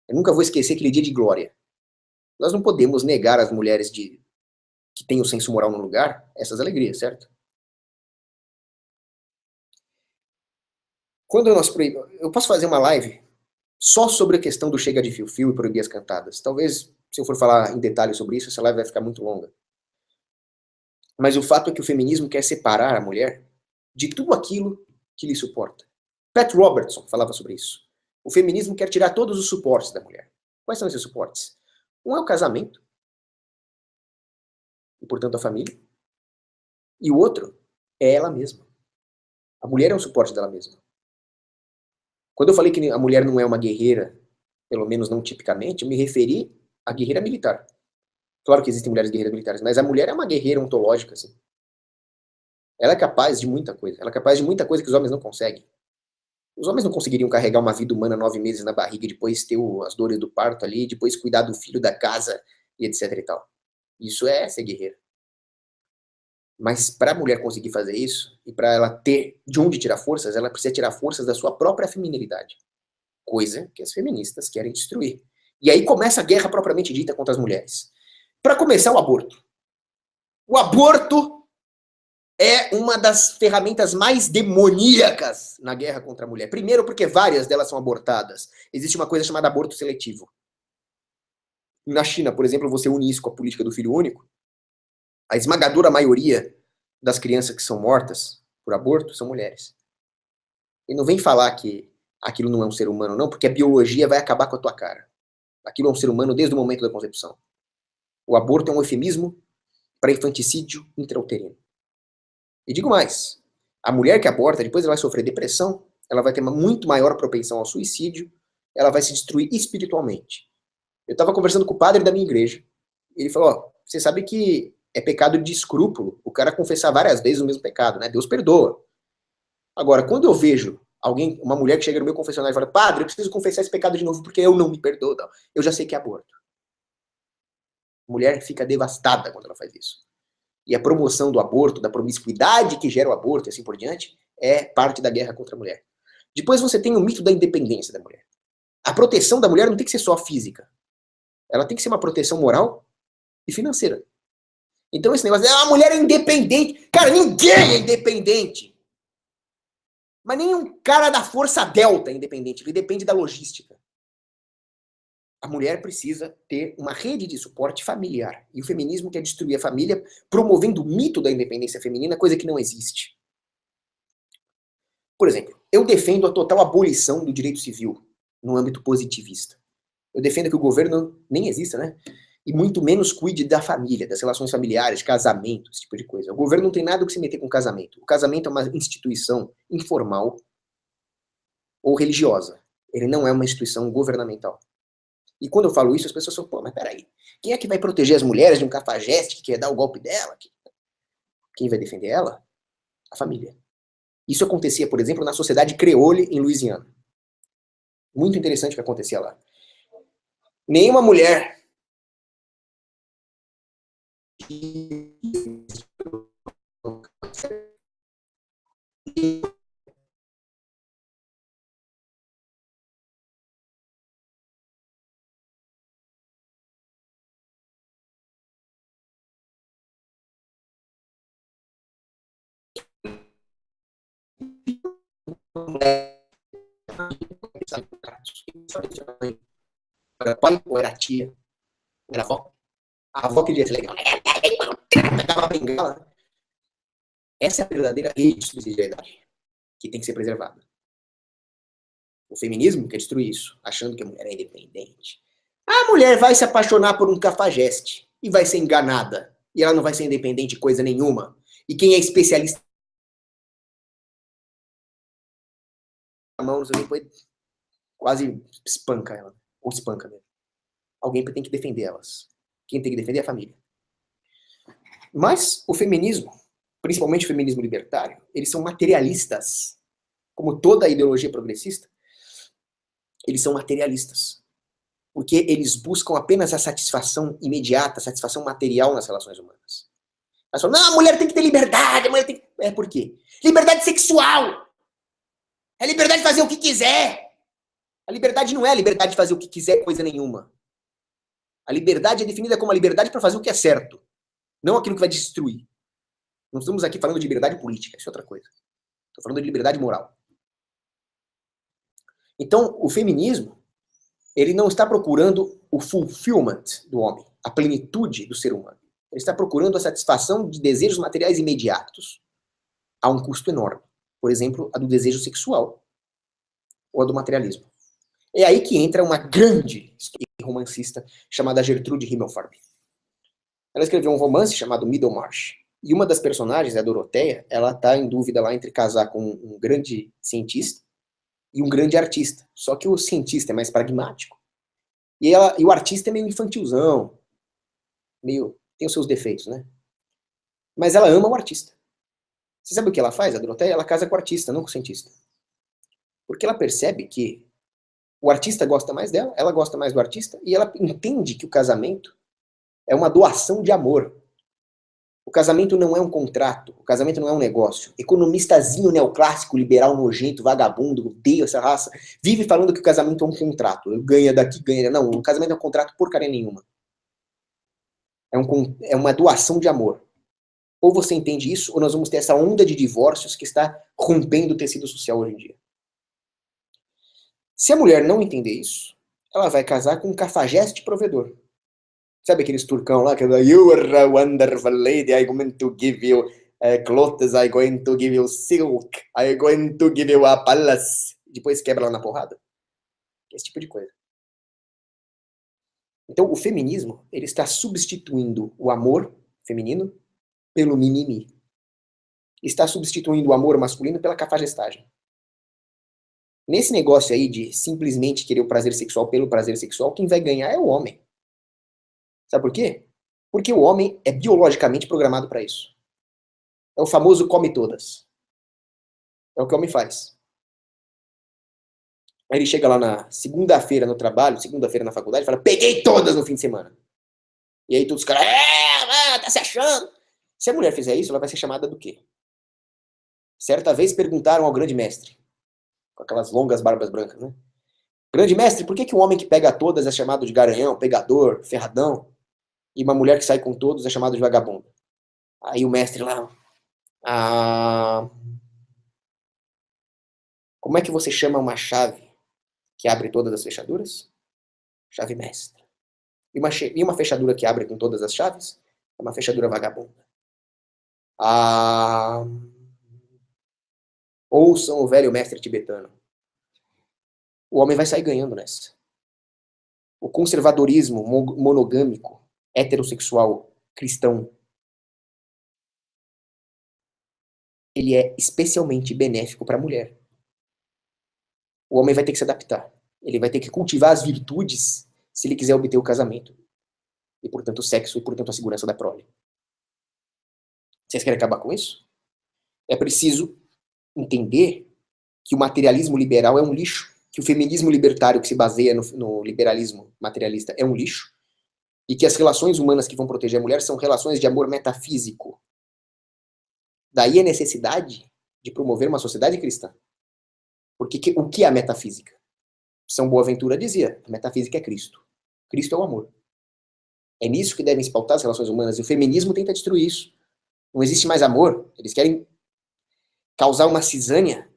Eu nunca vou esquecer aquele dia de glória. Nós não podemos negar às mulheres que têm o senso moral no lugar essas alegrias, certo? Quando eu posso fazer uma live só sobre a questão do chega de fio-fio e proibir as cantadas. Talvez, se eu for falar em detalhe sobre isso, essa live vai ficar muito longa. Mas o fato é que o feminismo quer separar a mulher de tudo aquilo que lhe suporta. Pat Robertson falava sobre isso. O feminismo quer tirar todos os suportes da mulher. Quais são esses suportes? Um é o casamento, e portanto a família. E o outro é ela mesma. A mulher é um suporte dela mesma. Quando eu falei que a mulher não é uma guerreira, pelo menos não tipicamente, eu me referi à guerreira militar. Claro que existem mulheres guerreiras militares, mas a mulher é uma guerreira ontológica, assim. Ela é capaz de muita coisa. Ela é capaz de muita coisa que os homens não conseguem. Os homens não conseguiriam carregar uma vida humana 9 meses na barriga, depois ter as dores do parto ali, depois cuidar do filho da casa, e etc e tal. Isso é ser guerreira. Mas para a mulher conseguir fazer isso, e para ela ter de onde tirar forças, ela precisa tirar forças da sua própria feminilidade. Coisa que as feministas querem destruir. E aí começa a guerra propriamente dita contra as mulheres. Para começar, o aborto. O aborto é uma das ferramentas mais demoníacas na guerra contra a mulher. Primeiro, porque várias delas são abortadas. Existe uma coisa chamada aborto seletivo. Na China, por exemplo, você une isso com a política do filho único. A esmagadora maioria das crianças que são mortas por aborto são mulheres. E não vem falar que aquilo não é um ser humano, não, porque a biologia vai acabar com a tua cara. Aquilo é um ser humano desde o momento da concepção. O aborto é um eufemismo para infanticídio intrauterino. E digo mais, a mulher que aborta, depois ela vai sofrer depressão, ela vai ter uma muito maior propensão ao suicídio, ela vai se destruir espiritualmente. Eu estava conversando com o padre da minha igreja, ele falou, ó, você sabe que é pecado de escrúpulo o cara confessar várias vezes o mesmo pecado, né? Deus perdoa. Agora, quando eu vejo uma mulher que chega no meu confessionário e fala, padre, eu preciso confessar esse pecado de novo porque eu não me perdoo, não. Eu já sei que é aborto. A mulher fica devastada quando ela faz isso. E a promoção do aborto, da promiscuidade que gera o aborto e assim por diante, é parte da guerra contra a mulher. Depois você tem o mito da independência da mulher. A proteção da mulher não tem que ser só física. Ela tem que ser uma proteção moral e financeira. Então esse negócio, a mulher é independente. Cara, ninguém é independente. Mas nem um cara da Força Delta é independente. Ele depende da logística. A mulher precisa ter uma rede de suporte familiar. E o feminismo quer destruir a família, promovendo o mito da independência feminina, coisa que não existe. Por exemplo, eu defendo a total abolição do direito civil no âmbito positivista. Eu defendo que o governo nem exista, né? E muito menos cuide da família, das relações familiares, casamento, esse tipo de coisa. O governo não tem nada que se meter com casamento. O casamento é uma instituição informal ou religiosa. Ele não é uma instituição governamental. E quando eu falo isso, as pessoas falam, pô, mas peraí, quem é que vai proteger as mulheres de um cafajeste que quer dar o golpe dela? Quem vai defender ela? A família. Isso acontecia, por exemplo, na sociedade creole em Louisiana. Muito interessante o que acontecia lá. Nenhuma mulher era pai ou era tia, era avó. A avó queria ser legal. Pegava a bengala. Essa é a verdadeira rede de subsidiariedade que tem que ser preservada. O feminismo quer destruir isso, achando que a mulher é independente. A mulher vai se apaixonar por um cafajeste e vai ser enganada. E ela não vai ser independente de coisa nenhuma. E quem é especialista na mão, depois quase espanca ela. Ou espanca mesmo. Alguém tem que defender elas. Quem tem que defender é a família. Mas o feminismo, principalmente o feminismo libertário, eles são materialistas. Como toda a ideologia progressista, eles são materialistas. Porque eles buscam apenas a satisfação imediata, a satisfação material nas relações humanas. Elas falam, não, a mulher tem que ter liberdade, a mulher tem que... É por quê? Liberdade sexual! É liberdade de fazer o que quiser! A liberdade não é a liberdade de fazer o que quiser, coisa nenhuma. A liberdade é definida como a liberdade para fazer o que é certo, não aquilo que vai destruir. Não estamos aqui falando de liberdade política, isso é outra coisa. Estou falando de liberdade moral. Então, o feminismo, ele não está procurando o fulfillment do homem, a plenitude do ser humano. Ele está procurando a satisfação de desejos materiais imediatos a um custo enorme. Por exemplo, a do desejo sexual ou a do materialismo. É aí que entra uma grande romancista chamada Gertrude Himmelfarb. Ela escreveu um romance chamado Middlemarch. E uma das personagens, a Doroteia, ela está em dúvida lá entre casar com um grande cientista e um grande artista. Só que o cientista é mais pragmático. E o artista é meio infantilzão. Tem os seus defeitos, né? Mas ela ama o artista. Você sabe o que ela faz, a Doroteia? Ela casa com o artista, não com o cientista. Porque ela percebe que o artista gosta mais dela, ela gosta mais do artista, e ela entende que o casamento é uma doação de amor. O casamento não é um contrato, o casamento não é um negócio. Economistazinho neoclássico, liberal, nojento, vagabundo, odeio essa raça, vive falando que o casamento é um contrato. Ganha daqui, ganha... Não, o casamento é um contrato porcaria nenhuma. É uma doação de amor. Ou você entende isso, ou nós vamos ter essa onda de divórcios que está rompendo o tecido social hoje em dia. Se a mulher não entender isso, ela vai casar com um cafajeste provedor. Sabe aqueles turcão lá que you are a wonderful lady, I'm going to give you clothes, I'm going to give you silk, I'm going to give you a palace. Depois quebra lá na porrada. Esse tipo de coisa. Então o feminismo, ele está substituindo o amor feminino pelo mimimi. Está substituindo o amor masculino pela cafajestagem. Nesse negócio aí de simplesmente querer o prazer sexual pelo prazer sexual, quem vai ganhar é o homem. Sabe por quê? Porque o homem é biologicamente programado para isso. É o famoso come todas. É o que o homem faz. Aí ele chega lá na segunda-feira no trabalho, segunda-feira na faculdade, e fala, peguei todas no fim de semana. E aí todos os caras, tá se achando. Se a mulher fizer isso, ela vai ser chamada do quê? Certa vez perguntaram ao grande mestre, com aquelas longas barbas brancas, né? Grande mestre, por que um homem que pega todas é chamado de garanhão, pegador, ferradão, e uma mulher que sai com todos é chamada de vagabunda? Aí o mestre lá, ah, como é que você chama uma chave que abre todas as fechaduras? Chave mestra. E uma fechadura que abre com todas as chaves? É uma fechadura vagabunda. Ah, ouçam o velho mestre tibetano. O homem vai sair ganhando nessa. O conservadorismo monogâmico, heterossexual, cristão, ele é especialmente benéfico para a mulher. O homem vai ter que se adaptar. Ele vai ter que cultivar as virtudes se ele quiser obter o casamento. E, portanto, o sexo e, portanto, a segurança da prole. Vocês querem acabar com isso? É preciso entender que o materialismo liberal é um lixo, que o feminismo libertário que se baseia no liberalismo materialista é um lixo, e que as relações humanas que vão proteger a mulher são relações de amor metafísico. Daí a necessidade de promover uma sociedade cristã. Porque o que é a metafísica? São Boaventura dizia, a metafísica é Cristo. Cristo é o amor. É nisso que devem se pautar as relações humanas, e o feminismo tenta destruir isso. Não existe mais amor, eles querem causar uma cisânia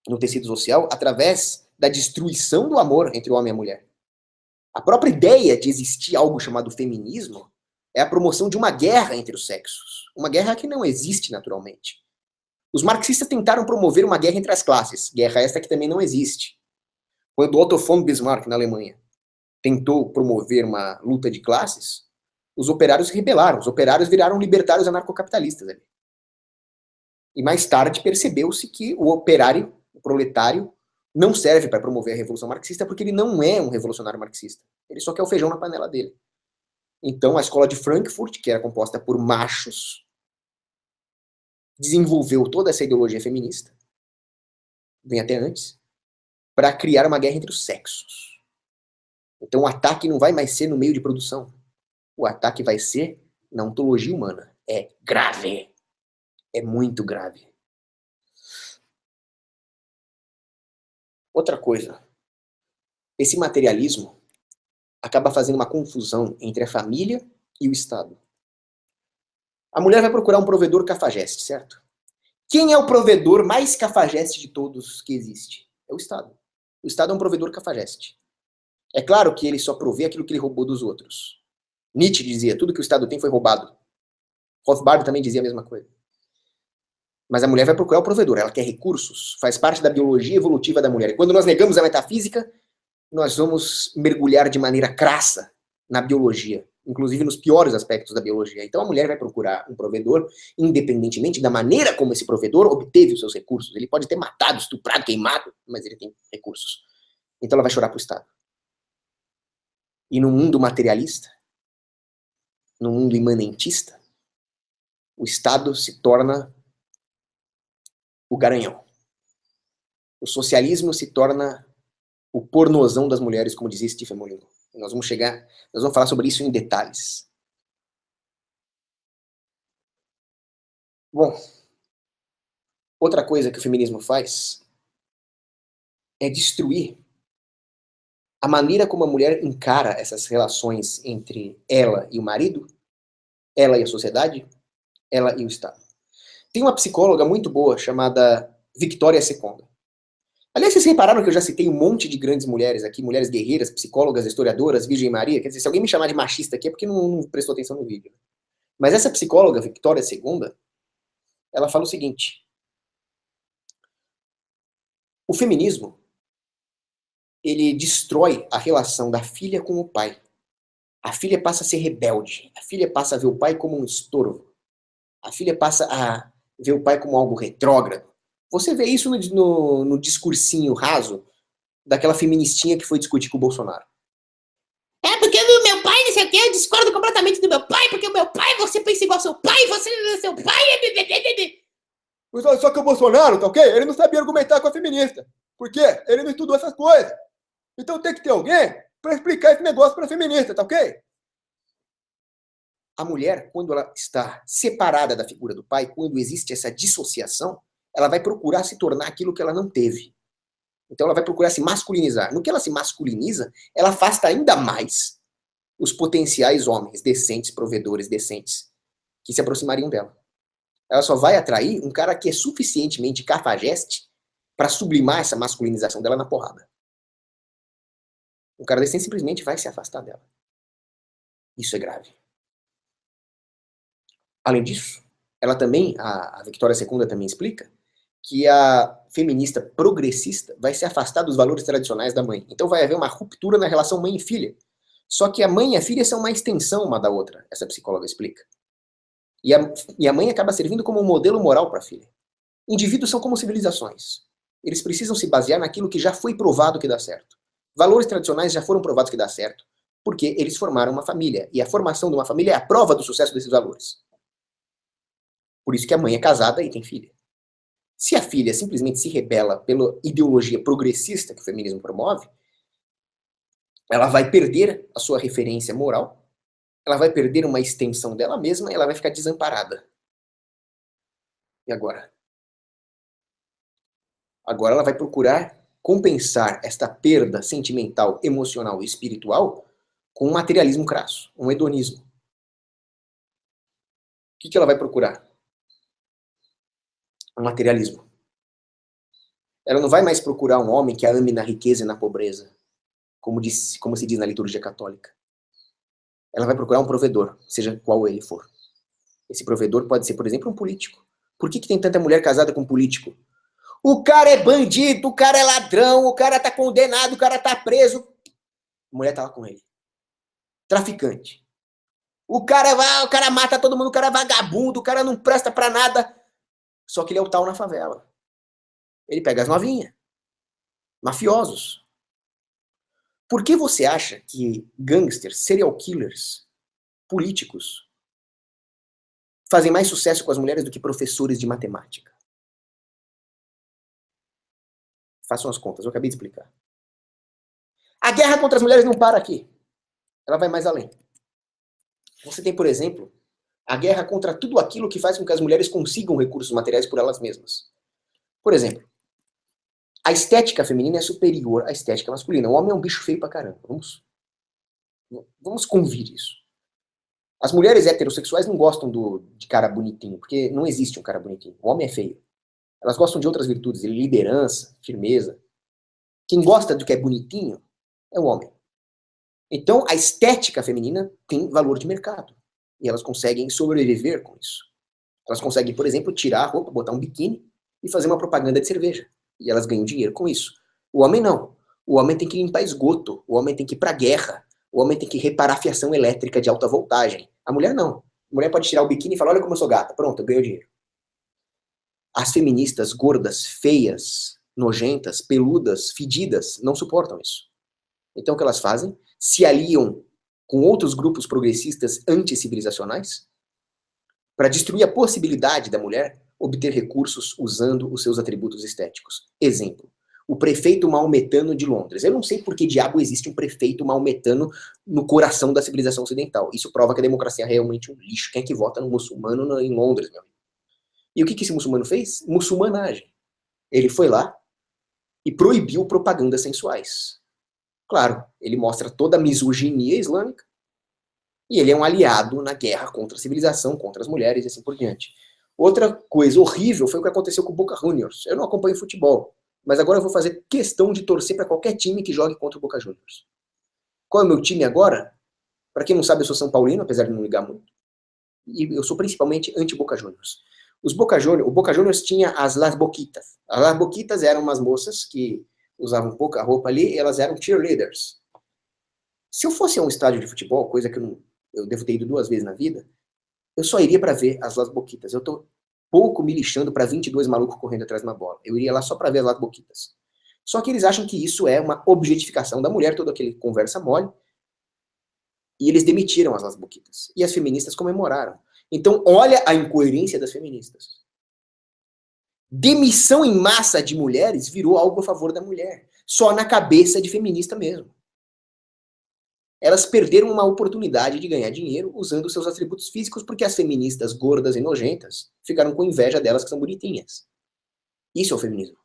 no tecido social através da destruição do amor entre o homem e a mulher. A própria ideia de existir algo chamado feminismo é a promoção de uma guerra entre os sexos. Uma guerra que não existe naturalmente. Os marxistas tentaram promover uma guerra entre as classes, guerra esta que também não existe. Quando Otto von Bismarck, na Alemanha, tentou promover uma luta de classes, os operários se rebelaram, os operários viraram libertários anarcocapitalistas ali. E mais tarde percebeu-se que o operário, o proletário, não serve para promover a revolução marxista porque ele não é um revolucionário marxista. Ele só quer o feijão na panela dele. Então a escola de Frankfurt, que era composta por machos, desenvolveu toda essa ideologia feminista, vem até antes, para criar uma guerra entre os sexos. Então o ataque não vai mais ser no meio de produção. O ataque vai ser na ontologia humana. É grave. É muito grave. Outra coisa. Esse materialismo acaba fazendo uma confusão entre a família e o Estado. A mulher vai procurar um provedor cafajeste, certo? Quem é o provedor mais cafajeste de todos que existe? É o Estado. O Estado é um provedor cafajeste. É claro que ele só provê aquilo que ele roubou dos outros. Nietzsche dizia, tudo que o Estado tem foi roubado. Rothbard também dizia a mesma coisa. Mas a mulher vai procurar o provedor, ela quer recursos, faz parte da biologia evolutiva da mulher. E quando nós negamos a metafísica, nós vamos mergulhar de maneira crassa na biologia, inclusive nos piores aspectos da biologia. Então a mulher vai procurar um provedor, independentemente da maneira como esse provedor obteve os seus recursos. Ele pode ter matado, estuprado, queimado, mas ele tem recursos. Então ela vai chorar para o Estado. E no mundo materialista, no mundo imanentista, o Estado se torna o garanhão. O socialismo se torna o pornozão das mulheres, como dizia Stephen Molyneux. Nós vamos falar sobre isso em detalhes. Bom, outra coisa que o feminismo faz é destruir a maneira como a mulher encara essas relações entre ela e o marido, ela e a sociedade, ela e o Estado. Tem uma psicóloga muito boa chamada Victoria Secunda. Aliás, vocês repararam que eu já citei um monte de grandes mulheres aqui, mulheres guerreiras, psicólogas, historiadoras, Virgem Maria? Quer dizer, se alguém me chamar de machista aqui é porque não prestou atenção no vídeo. Mas essa psicóloga, Victoria Secunda, ela fala o seguinte: o feminismo, ele destrói a relação da filha com o pai. A filha passa a ser rebelde. A filha passa a ver o pai como um estorvo. A filha passa a ver o pai como algo retrógrado. Você vê isso no discursinho raso daquela feministinha que foi discutir com o Bolsonaro. É porque o meu pai, não sei o quê, eu discordo completamente do meu pai, porque o meu pai, você pensa igual ao seu pai, você não é seu pai. Só que o Bolsonaro, tá ok? Ele não sabia argumentar com a feminista. Por quê? Ele não estudou essas coisas. Então tem que ter alguém para explicar esse negócio para a feminista, tá ok? A mulher, quando ela está separada da figura do pai, quando existe essa dissociação, ela vai procurar se tornar aquilo que ela não teve. Então ela vai procurar se masculinizar. No que ela se masculiniza, ela afasta ainda mais os potenciais homens decentes, provedores decentes, que se aproximariam dela. Ela só vai atrair um cara que é suficientemente cafajeste para sublimar essa masculinização dela na porrada. Um cara desse simplesmente vai se afastar dela. Isso é grave. Além disso, ela também, a Victoria II também explica, que a feminista progressista vai se afastar dos valores tradicionais da mãe. Então vai haver uma ruptura na relação mãe e filha. Só que a mãe e a filha são uma extensão uma da outra, essa psicóloga explica. E a mãe acaba servindo como um modelo moral para a filha. Indivíduos são como civilizações. Eles precisam se basear naquilo que já foi provado que dá certo. Valores tradicionais já foram provados que dá certo, porque eles formaram uma família. E a formação de uma família é a prova do sucesso desses valores. Por isso que a mãe é casada e tem filha. Se a filha simplesmente se rebela pela ideologia progressista que o feminismo promove, ela vai perder a sua referência moral, ela vai perder uma extensão dela mesma e ela vai ficar desamparada. E agora? Agora ela vai procurar compensar esta perda sentimental, emocional e espiritual com um materialismo crasso, um hedonismo. O que ela vai procurar? Um materialismo. Ela não vai mais procurar um homem que a ame na riqueza e na pobreza, como se diz na liturgia católica. Ela vai procurar um provedor, seja qual ele for. Esse provedor pode ser, por exemplo, um político. Por que tem tanta mulher casada com um político? O cara é bandido, o cara é ladrão, o cara tá condenado, o cara tá preso. A mulher tá lá com ele. Traficante. O cara mata todo mundo, o cara é vagabundo, o cara não presta pra nada. Só que ele é o tal na favela. Ele pega as novinhas. Mafiosos. Por que você acha que gangsters, serial killers, políticos fazem mais sucesso com as mulheres do que professores de matemática? Façam as contas, eu acabei de explicar. A guerra contra as mulheres não para aqui. Ela vai mais além. Você tem, por exemplo, a guerra contra tudo aquilo que faz com que as mulheres consigam recursos materiais por elas mesmas. Por exemplo, a estética feminina é superior à estética masculina. O homem é um bicho feio pra caramba. Vamos convir isso. As mulheres heterossexuais não gostam de cara bonitinho, porque não existe um cara bonitinho. O homem é feio. Elas gostam de outras virtudes, de liderança, firmeza. Quem gosta do que é bonitinho é o homem. Então, a estética feminina tem valor de mercado. E elas conseguem sobreviver com isso. Elas conseguem, por exemplo, tirar a roupa, botar um biquíni e fazer uma propaganda de cerveja. E elas ganham dinheiro com isso. O homem não. O homem tem que limpar esgoto. O homem tem que ir pra guerra. O homem tem que reparar fiação elétrica de alta voltagem. A mulher não. A mulher pode tirar o biquíni e falar, olha como eu sou gata. Pronto, eu ganho dinheiro. As feministas gordas, feias, nojentas, peludas, fedidas, não suportam isso. Então o que elas fazem? Se aliam com outros grupos progressistas anticivilizacionais para destruir a possibilidade da mulher obter recursos usando os seus atributos estéticos. Exemplo, o prefeito maometano de Londres. Eu não sei por que diabo existe um prefeito maometano no coração da civilização ocidental. Isso prova que a democracia é realmente um lixo. Quem é que vota no muçulmano em Londres, meu amigo? E o que esse muçulmano fez? Muçulmanagem. Ele foi lá e proibiu propagandas sensuais. Claro, ele mostra toda a misoginia islâmica e ele é um aliado na guerra contra a civilização, contra as mulheres e assim por diante. Outra coisa horrível foi o que aconteceu com o Boca Juniors. Eu não acompanho futebol, mas agora eu vou fazer questão de torcer para qualquer time que jogue contra o Boca Juniors. Qual é o meu time agora? Para quem não sabe, eu sou São Paulino, apesar de não ligar muito. E eu sou principalmente anti-Boca Juniors. O Boca Juniors tinha as Las Boquitas. As Las Boquitas eram umas moças que usavam pouca roupa ali e elas eram cheerleaders. Se eu fosse a um estádio de futebol, coisa que eu devo ter ido 2 vezes na vida, eu só iria para ver as Las Boquitas. Eu tô pouco me lixando para 22 malucos correndo atrás de uma bola. Eu iria lá só para ver as Las Boquitas. Só que eles acham que isso é uma objetificação da mulher, toda aquele conversa mole. E eles demitiram as Las Boquitas. E as feministas comemoraram. Então, olha a incoerência das feministas. Demissão em massa de mulheres virou algo a favor da mulher. Só na cabeça de feminista mesmo. Elas perderam uma oportunidade de ganhar dinheiro usando seus atributos físicos porque as feministas gordas e nojentas ficaram com inveja delas que são bonitinhas. Isso é o feminismo.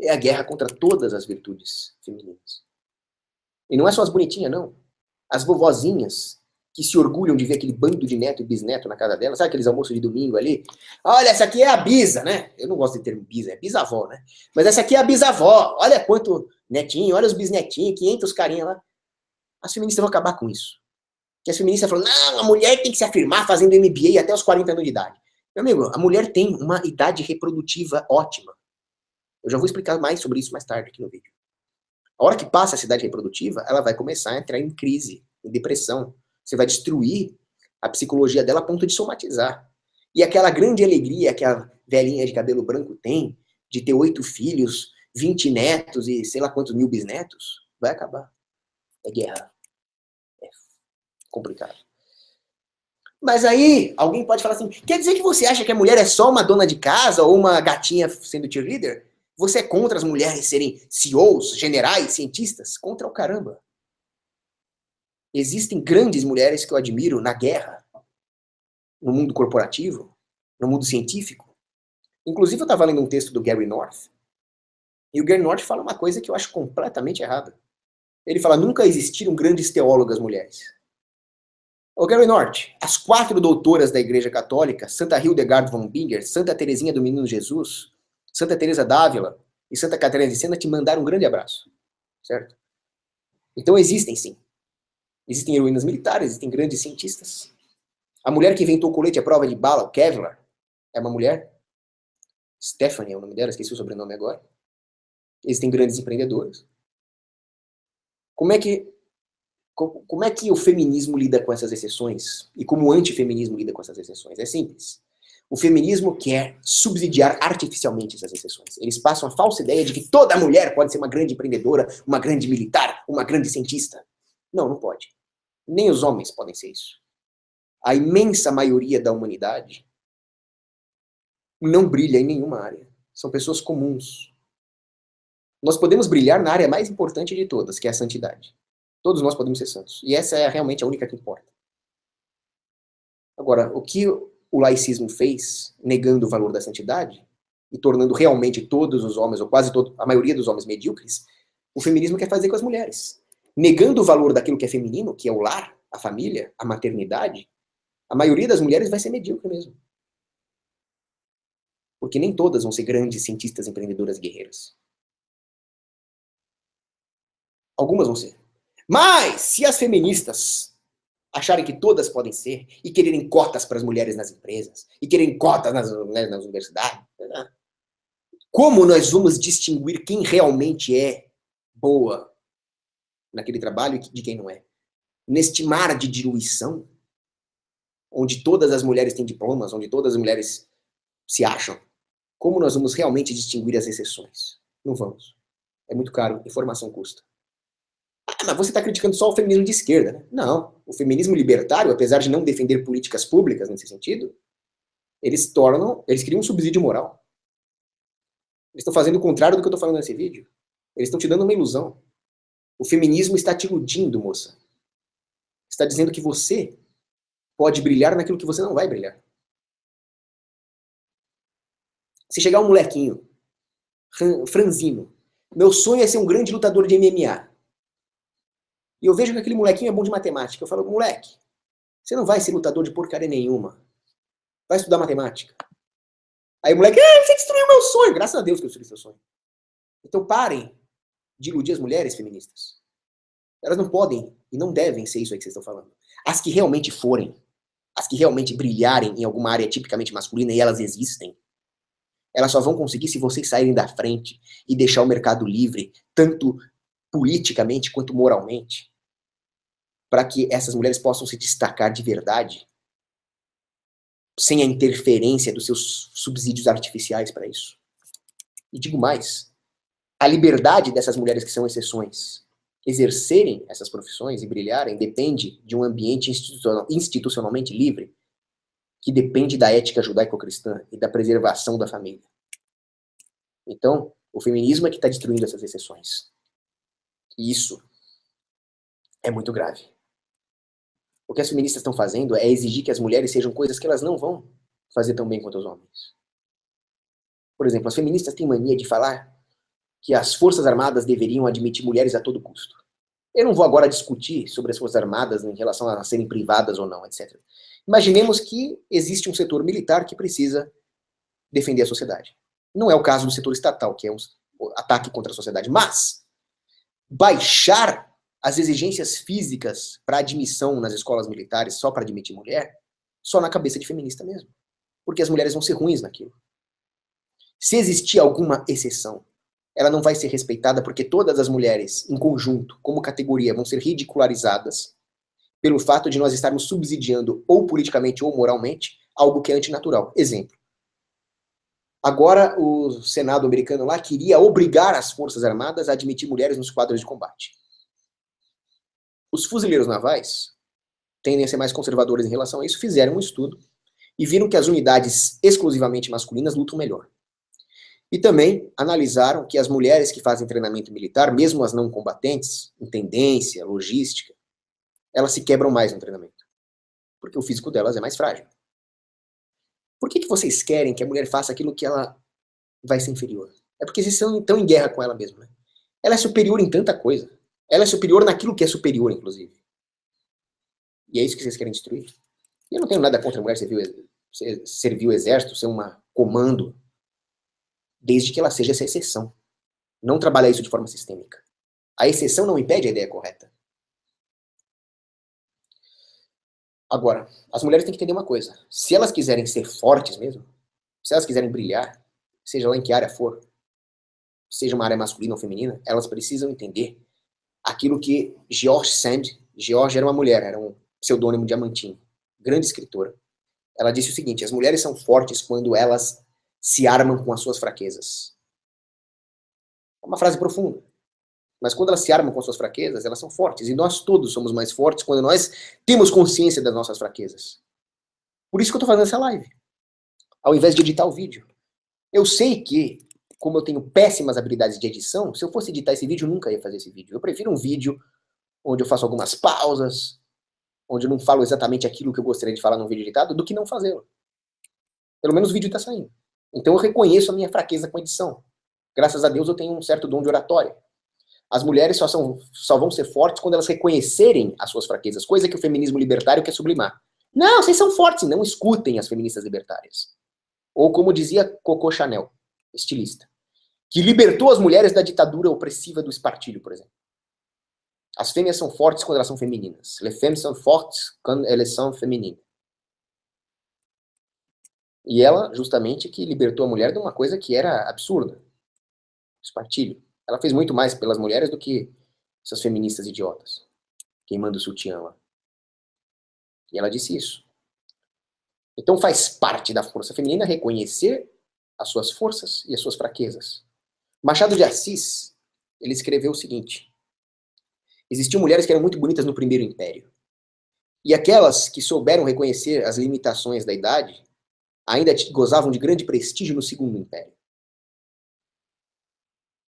É a guerra contra todas as virtudes femininas. E não é só as bonitinhas, não. As vovozinhas que se orgulham de ver aquele bando de neto e bisneto na casa dela, sabe aqueles almoços de domingo ali? Olha, essa aqui é a bisa, né? Eu não gosto de termo bisa, é bisavó, né? Mas essa aqui é a bisavó, olha quanto netinho, olha os bisnetinhos, 500 carinha lá. As feministas vão acabar com isso. Que as feministas falam, não, a mulher tem que se afirmar fazendo MBA até os 40 anos de idade. Meu amigo, a mulher tem uma idade reprodutiva ótima. Eu já vou explicar mais sobre isso mais tarde aqui no vídeo. A hora que passa essa idade reprodutiva, ela vai começar a entrar em crise, em depressão. Você vai destruir a psicologia dela a ponto de somatizar. E aquela grande alegria que a velhinha de cabelo branco tem, de ter 8 filhos, 20 netos e sei lá quantos mil bisnetos, vai acabar. É guerra. É complicado. Mas aí, alguém pode falar assim, quer dizer que você acha que a mulher é só uma dona de casa ou uma gatinha sendo cheerleader? Você é contra as mulheres serem CEOs, generais, cientistas? Contra o caramba. Existem grandes mulheres que eu admiro na guerra, no mundo corporativo, no mundo científico. Inclusive, eu estava lendo um texto do Gary North, e o Gary North fala uma coisa que eu acho completamente errada. Ele fala, nunca existiram grandes teólogas mulheres. Ô Gary North, as 4 doutoras da Igreja Católica, Santa Hildegard von Bingen, Santa Teresinha do Menino Jesus, Santa Teresa d'Ávila e Santa Catarina de Sena te mandaram um grande abraço, certo? Então existem sim. Existem heroínas militares, existem grandes cientistas. A mulher que inventou o colete à prova de bala, o Kevlar, é uma mulher. Stephanie é o nome dela, esqueci o sobrenome agora. Existem grandes empreendedoras. Como é que o feminismo lida com essas exceções? E como o antifeminismo lida com essas exceções? É simples. O feminismo quer subsidiar artificialmente essas exceções. Eles passam a falsa ideia de que toda mulher pode ser uma grande empreendedora, uma grande militar, uma grande cientista. Não, não pode. Nem os homens podem ser isso. A imensa maioria da humanidade não brilha em nenhuma área. São pessoas comuns. Nós podemos brilhar na área mais importante de todas, que é a santidade. Todos nós podemos ser santos. E essa é realmente a única que importa. Agora, o que o laicismo fez, negando o valor da santidade, e tornando realmente todos os homens, ou quase a maioria dos homens medíocres, o feminismo quer fazer com as mulheres. Negando o valor daquilo que é feminino, que é o lar, a família, a maternidade, a maioria das mulheres vai ser medíocre mesmo. Porque nem todas vão ser grandes cientistas, empreendedoras, guerreiras. Algumas vão ser. Mas, se as feministas acharem que todas podem ser, e quererem cotas para as mulheres nas empresas, e quererem cotas nas universidades, como nós vamos distinguir quem realmente é boa naquele trabalho e de quem não é? Neste mar de diluição, onde todas as mulheres têm diplomas, onde todas as mulheres se acham, como nós vamos realmente distinguir as exceções? Não vamos. É muito caro, informação custa. Ah, mas você está criticando só o feminismo de esquerda, né? Não. O feminismo libertário, apesar de não defender políticas públicas nesse sentido, eles criam um subsídio moral. Eles estão fazendo o contrário do que eu estou falando nesse vídeo. Eles estão te dando uma ilusão. O feminismo está te iludindo, moça. Está dizendo que você pode brilhar naquilo que você não vai brilhar. Se chegar um molequinho, franzino, meu sonho é ser um grande lutador de MMA. E eu vejo que aquele molequinho é bom de matemática. Eu falo, moleque, você não vai ser lutador de porcaria nenhuma. Vai estudar matemática. Aí o moleque, você destruiu meu sonho. Graças a Deus que eu destruí seu sonho. Então parem de iludir as mulheres feministas. Elas não podem e não devem ser isso aí que vocês estão falando. As que realmente forem, as que realmente brilharem em alguma área tipicamente masculina, e elas existem, elas só vão conseguir se vocês saírem da frente e deixar o mercado livre, tanto politicamente quanto moralmente, para que essas mulheres possam se destacar de verdade, sem a interferência dos seus subsídios artificiais para isso. E digo mais, a liberdade dessas mulheres que são exceções exercerem essas profissões e brilharem depende de um ambiente institucionalmente livre, que depende da ética judaico-cristã e da preservação da família. Então, o feminismo é que está destruindo essas exceções. E isso é muito grave. O que as feministas estão fazendo é exigir que as mulheres sejam coisas que elas não vão fazer tão bem quanto os homens. Por exemplo, as feministas têm mania de falar que as forças armadas deveriam admitir mulheres a todo custo. Eu não vou agora discutir sobre as Forças Armadas em relação a serem privadas ou não, etc. Imaginemos que existe um setor militar que precisa defender a sociedade. Não é o caso do setor estatal, que é um ataque contra a sociedade, mas baixar as exigências físicas para admissão nas escolas militares só para admitir mulher, só na cabeça de feminista mesmo. Porque as mulheres vão ser ruins naquilo. Se existir alguma exceção, ela não vai ser respeitada porque todas as mulheres, em conjunto, como categoria, vão ser ridicularizadas pelo fato de nós estarmos subsidiando, ou politicamente ou moralmente, algo que é antinatural. Exemplo. Agora, o Senado americano lá queria obrigar as Forças Armadas a admitir mulheres nos quadros de combate. Os fuzileiros navais tendem a ser mais conservadores em relação a isso, fizeram um estudo e viram que as unidades exclusivamente masculinas lutam melhor. E também analisaram que as mulheres que fazem treinamento militar, mesmo as não combatentes, intendência, logística, elas se quebram mais no treinamento. Porque o físico delas é mais frágil. Por que vocês querem que a mulher faça aquilo que ela vai ser inferior? É porque vocês estão em guerra com ela mesma. Né? Ela é superior em tanta coisa. Ela é superior naquilo que é superior, inclusive. E é isso que vocês querem destruir. E eu não tenho nada contra a mulher servir o exército, ser uma comando, desde que ela seja essa exceção. Não trabalhar isso de forma sistêmica. A exceção não impede a ideia correta. Agora, as mulheres têm que entender uma coisa. Se elas quiserem ser fortes mesmo, se elas quiserem brilhar, seja lá em que área for, seja uma área masculina ou feminina, elas precisam entender aquilo que George Sand, George era uma mulher, era um pseudônimo diamantino, grande escritora. Ela disse o seguinte: as mulheres são fortes quando elas se armam com as suas fraquezas. É uma frase profunda. Mas quando elas se armam com as suas fraquezas, elas são fortes. E nós todos somos mais fortes quando nós temos consciência das nossas fraquezas. Por isso que eu estou fazendo essa live. Ao invés de editar o vídeo. Eu sei que, como eu tenho péssimas habilidades de edição, se eu fosse editar esse vídeo, eu nunca ia fazer esse vídeo. Eu prefiro um vídeo onde eu faço algumas pausas, onde eu não falo exatamente aquilo que eu gostaria de falar num vídeo editado, do que não fazê-lo. Pelo menos o vídeo está saindo. Então eu reconheço a minha fraqueza com edição. Graças a Deus eu tenho um certo dom de oratória. As mulheres só vão ser fortes quando elas reconhecerem as suas fraquezas, coisa que o feminismo libertário quer sublimar. Não, vocês são fortes, não escutem as feministas libertárias. Ou como dizia Coco Chanel, estilista, que libertou as mulheres da ditadura opressiva do espartilho, por exemplo. As fêmeas são fortes quando elas são femininas. Les femmes sont fortes quand elles sont féminines. E ela, justamente, que libertou a mulher de uma coisa que era absurda. Espartilho. Ela fez muito mais pelas mulheres do que essas feministas idiotas, queimando o sutiã lá. E ela disse isso. Então faz parte da força feminina reconhecer as suas forças e as suas fraquezas. Machado de Assis, ele escreveu o seguinte: existiam mulheres que eram muito bonitas no primeiro império. E aquelas que souberam reconhecer as limitações da idade ainda gozavam de grande prestígio no segundo império.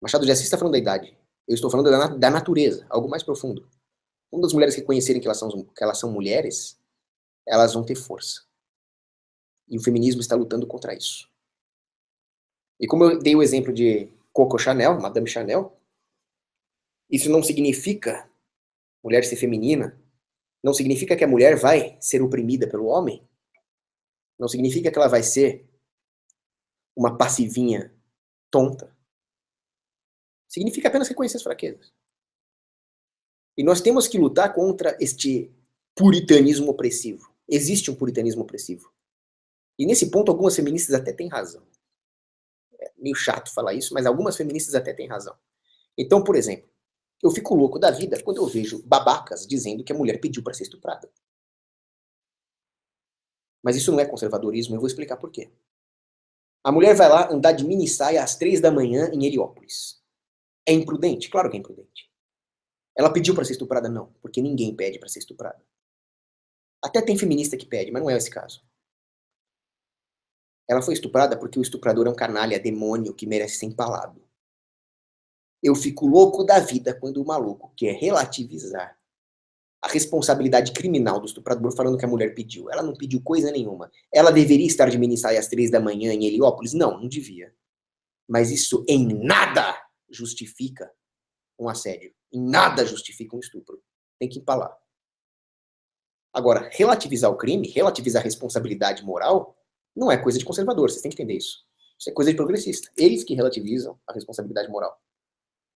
Machado de Assis está falando da idade. Eu estou falando da natureza, algo mais profundo. Quando as mulheres reconhecerem que elas são mulheres, elas vão ter força. E o feminismo está lutando contra isso. E como eu dei o exemplo de Coco Chanel, Madame Chanel, isso não significa mulher ser feminina, não significa que a mulher vai ser oprimida pelo homem, não significa que ela vai ser uma passivinha tonta. Significa apenas reconhecer as fraquezas. E nós temos que lutar contra este puritanismo opressivo. Existe um puritanismo opressivo. E nesse ponto algumas feministas até têm razão. É meio chato falar isso, mas algumas feministas até têm razão. Então, por exemplo, eu fico louco da vida quando eu vejo babacas dizendo que a mulher pediu para ser estuprada. Mas isso não é conservadorismo, eu vou explicar por quê. A mulher vai lá andar de mini saia às 3 da manhã em Heliópolis. É imprudente? Claro que é imprudente. Ela pediu para ser estuprada? Não, porque ninguém pede para ser estuprada. Até tem feminista que pede, mas não é esse caso. Ela foi estuprada porque o estuprador é um canalha, demônio, que merece ser empalado. Eu fico louco da vida quando o maluco quer relativizar a responsabilidade criminal do estuprador falando que a mulher pediu. Ela não pediu coisa nenhuma. Ela deveria estar de mini saia às 3 da manhã em Heliópolis? Não, não devia. Mas isso em nada justifica um assédio. Em nada justifica um estupro. Tem que empalar. Agora, relativizar o crime, relativizar a responsabilidade moral, não é coisa de conservador, vocês têm que entender isso. Isso é coisa de progressista. Eles que relativizam a responsabilidade moral.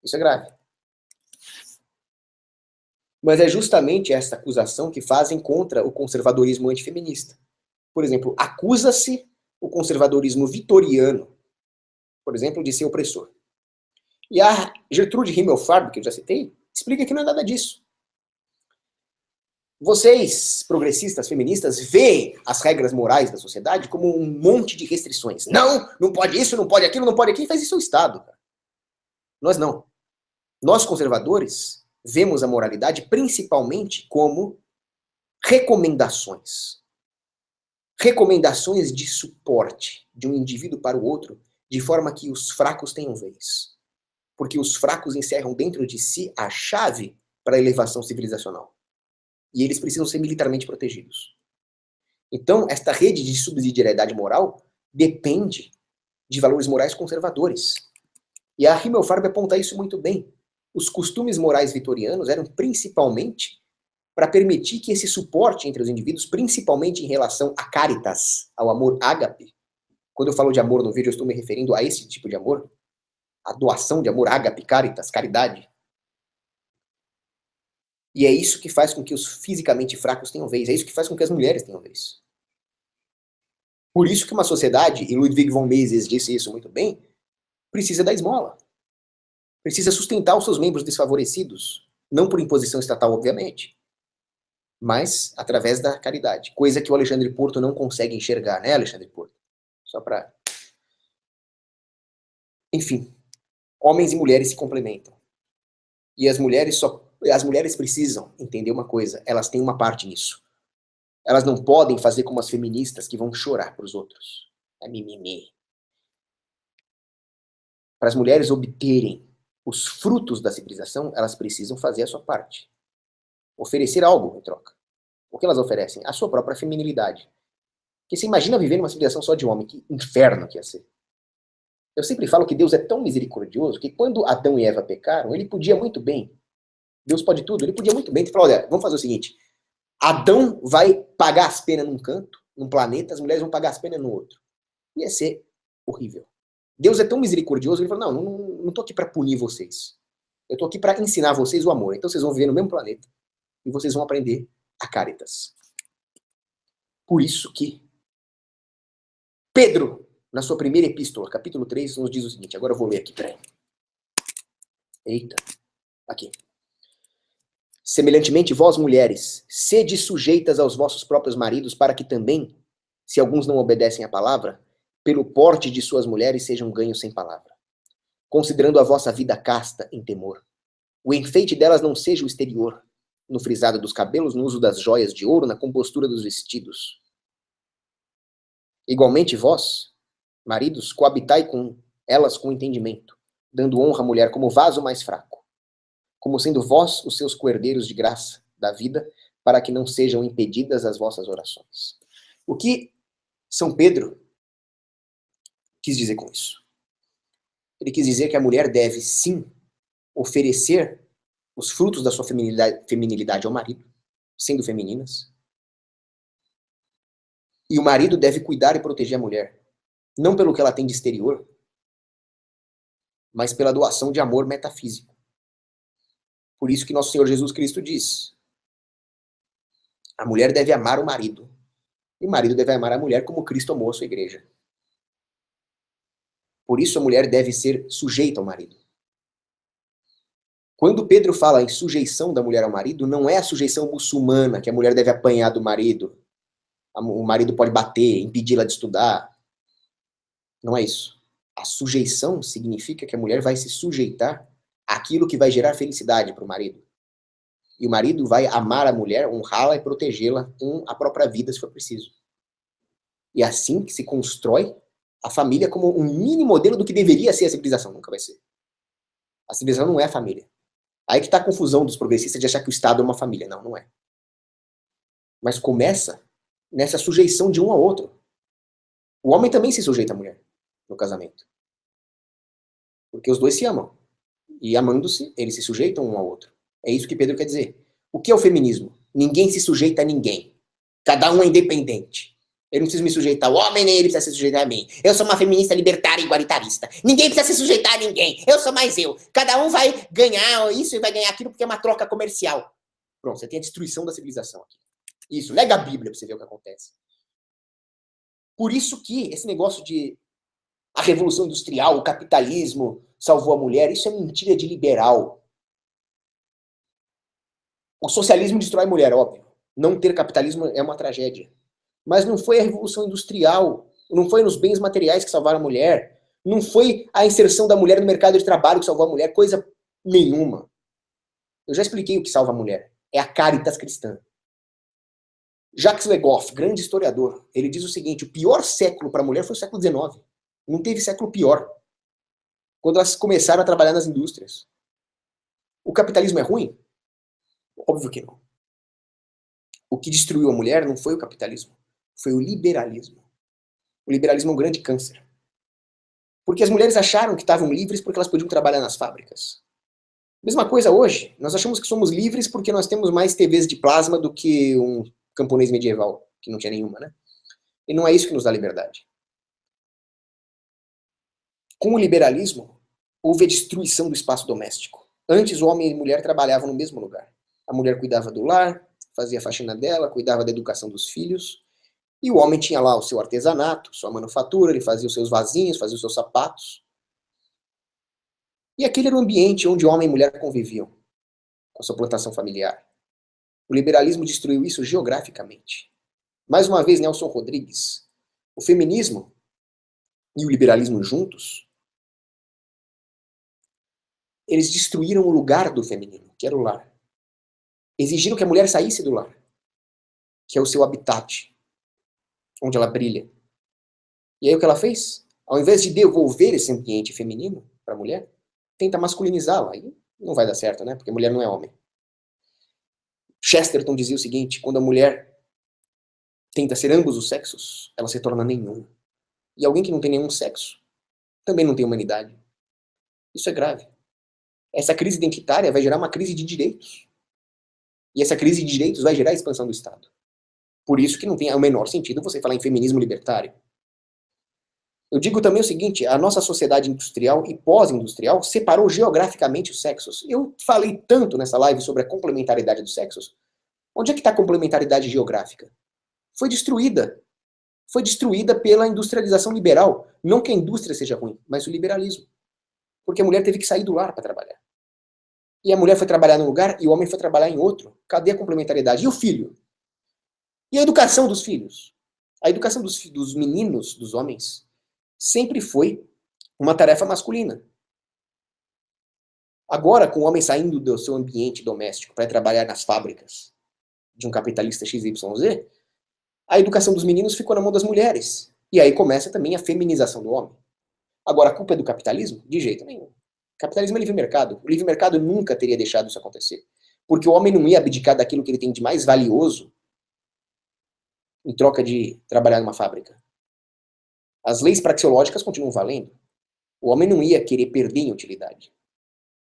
Isso é grave. Mas é justamente essa acusação que fazem contra o conservadorismo antifeminista. Por exemplo, acusa-se o conservadorismo vitoriano, por exemplo, de ser opressor. E a Gertrude Himmelfarb, que eu já citei, explica que não é nada disso. Vocês, progressistas, feministas, veem as regras morais da sociedade como um monte de restrições. Não, não pode isso, não pode aquilo, não pode aquilo, faz isso o Estado. Cara. Nós não. Nós, conservadores, vemos a moralidade principalmente como recomendações. Recomendações de suporte de um indivíduo para o outro, de forma que os fracos tenham vez. Porque os fracos encerram dentro de si a chave para a elevação civilizacional. E eles precisam ser militarmente protegidos. Então, esta rede de subsidiariedade moral depende de valores morais conservadores. E a Himmelfarb aponta isso muito bem. Os costumes morais vitorianos eram principalmente para permitir que esse suporte entre os indivíduos, principalmente em relação a caritas, ao amor ágape. Quando eu falo de amor no vídeo, eu estou me referindo a esse tipo de amor. A doação de amor, ágape, caritas, caridade. E é isso que faz com que os fisicamente fracos tenham vez. É isso que faz com que as mulheres tenham vez. Por isso que uma sociedade, e Ludwig von Mises disse isso muito bem, precisa da esmola. Precisa sustentar os seus membros desfavorecidos. Não por imposição estatal, obviamente, mas através da caridade. Coisa que o Alexandre Porto não consegue enxergar, né, Alexandre Porto? Só para... Enfim, homens e mulheres se complementam. E as mulheres precisam entender uma coisa, elas têm uma parte nisso. Elas não podem fazer como as feministas que vão chorar para os outros. É mimimi. Para as mulheres obterem os frutos da civilização, elas precisam fazer a sua parte. Oferecer algo em troca. O que elas oferecem? A sua própria feminilidade. Porque você imagina viver numa civilização só de homem, que inferno que ia ser. Eu sempre falo que Deus é tão misericordioso que quando Adão e Eva pecaram, ele podia muito bem. Deus pode tudo, ele podia muito bem ter falado, olha, vamos fazer o seguinte, Adão vai pagar as penas num canto, num planeta, as mulheres vão pagar as penas no outro. Ia ser horrível. Deus é tão misericordioso, ele falou, não tô aqui para punir vocês. Eu tô aqui para ensinar vocês o amor. Então vocês vão viver no mesmo planeta e vocês vão aprender a caritas. Por isso que Pedro, na sua primeira epístola, capítulo 3, nos diz o seguinte, agora eu vou ler aqui, peraí. Eita, aqui. Semelhantemente, vós, mulheres, sede sujeitas aos vossos próprios maridos, para que também, se alguns não obedecem à palavra, pelo porte de suas mulheres sejam ganhos sem palavra. Considerando a vossa vida casta em temor. O enfeite delas não seja o exterior, no frisado dos cabelos, no uso das joias de ouro, na compostura dos vestidos. Igualmente vós, maridos, coabitai com elas com entendimento, dando honra à mulher como vaso mais fraco, como sendo vós os seus coerdeiros de graça da vida, para que não sejam impedidas as vossas orações. O que São Pedro quis dizer com isso? Ele quis dizer que a mulher deve, sim, oferecer os frutos da sua feminilidade ao marido, sendo femininas, e o marido deve cuidar e proteger a mulher, não pelo que ela tem de exterior, mas pela doação de amor metafísico. Por isso que nosso Senhor Jesus Cristo diz, a mulher deve amar o marido, e o marido deve amar a mulher como Cristo amou a sua igreja. Por isso a mulher deve ser sujeita ao marido. Quando Pedro fala em sujeição da mulher ao marido, não é a sujeição muçulmana, que a mulher deve apanhar do marido, o marido pode bater, impedi-la de estudar. Não é isso. A sujeição significa que a mulher vai se sujeitar àquilo que vai gerar felicidade para o marido. E o marido vai amar a mulher, honrá-la e protegê-la com a própria vida, se for preciso. E assim que se constrói a família como um mini modelo do que deveria ser a civilização. Nunca vai ser. A civilização não é a família. Aí que está a confusão dos progressistas de achar que o Estado é uma família. Não, não é. Mas começa nessa sujeição de um ao outro. O homem também se sujeita à mulher no casamento. Porque os dois se amam. E amando-se, eles se sujeitam um ao outro. É isso que Pedro quer dizer. O que é o feminismo? Ninguém se sujeita a ninguém. Cada um é independente. Eu não preciso me sujeitar ao homem, nem ele precisa se sujeitar a mim. Eu sou uma feminista libertária e igualitarista. Ninguém precisa se sujeitar a ninguém. Eu sou mais eu. Cada um vai ganhar isso e vai ganhar aquilo porque é uma troca comercial. Pronto, você tem a destruição da civilização aqui. Isso, lega a Bíblia pra você ver o que acontece. Por isso que esse negócio de a revolução industrial, o capitalismo salvou a mulher, isso é mentira de liberal. O socialismo destrói a mulher, óbvio. Não ter capitalismo é uma tragédia. Mas não foi a revolução industrial, não foi nos bens materiais que salvaram a mulher, não foi a inserção da mulher no mercado de trabalho que salvou a mulher, coisa nenhuma. Eu já expliquei o que salva a mulher. É a caritas cristã. Jacques Le Goff, grande historiador, ele diz o seguinte: o pior século para a mulher foi o século XIX. Não teve século pior. Quando elas começaram a trabalhar nas indústrias. O capitalismo é ruim? Óbvio que não. O que destruiu a mulher não foi o capitalismo, foi o liberalismo. O liberalismo é um grande câncer. Porque as mulheres acharam que estavam livres porque elas podiam trabalhar nas fábricas. Mesma coisa hoje. Nós achamos que somos livres porque nós temos mais TVs de plasma do que um camponês medieval, que não tinha nenhuma, né? E não é isso que nos dá liberdade. Com o liberalismo, houve a destruição do espaço doméstico. Antes, o homem e a mulher trabalhavam no mesmo lugar. A mulher cuidava do lar, fazia a faxina dela, cuidava da educação dos filhos, e o homem tinha lá o seu artesanato, sua manufatura, ele fazia os seus vasinhos, fazia os seus sapatos. E aquele era o ambiente onde homem e mulher conviviam, com a sua plantação familiar. O liberalismo destruiu isso geograficamente. Mais uma vez, Nelson Rodrigues, o feminismo e o liberalismo juntos, eles destruíram o lugar do feminino, que era o lar. Exigiram que a mulher saísse do lar, que é o seu habitat, onde ela brilha. E aí o que ela fez? Ao invés de devolver esse ambiente feminino para a mulher, tenta masculinizá-la. Aí não vai dar certo, né? Porque mulher não é homem. Chesterton dizia o seguinte: quando a mulher tenta ser ambos os sexos, ela se torna nenhum. E alguém que não tem nenhum sexo também não tem humanidade. Isso é grave. Essa crise identitária vai gerar uma crise de direitos. E essa crise de direitos vai gerar a expansão do Estado. Por isso que não tem o menor sentido você falar em feminismo libertário. Eu digo também o seguinte: a nossa sociedade industrial e pós-industrial separou geograficamente os sexos. Eu falei tanto nessa live sobre a complementaridade dos sexos. Onde é que está a complementaridade geográfica? Foi destruída. Foi destruída pela industrialização liberal. Não que a indústria seja ruim, mas o liberalismo. Porque a mulher teve que sair do lar para trabalhar. E a mulher foi trabalhar num lugar e o homem foi trabalhar em outro. Cadê a complementariedade? E o filho? E a educação dos filhos? A educação dos meninos, dos homens, sempre foi uma tarefa masculina. Agora, com o homem saindo do seu ambiente doméstico para trabalhar nas fábricas de um capitalista XYZ, a educação dos meninos ficou na mão das mulheres. E aí começa também a feminização do homem. Agora, a culpa é do capitalismo? De jeito nenhum. O capitalismo é livre mercado. O livre mercado nunca teria deixado isso acontecer. Porque o homem não ia abdicar daquilo que ele tem de mais valioso em troca de trabalhar numa fábrica. As leis praxeológicas continuam valendo. O homem não ia querer perder em utilidade.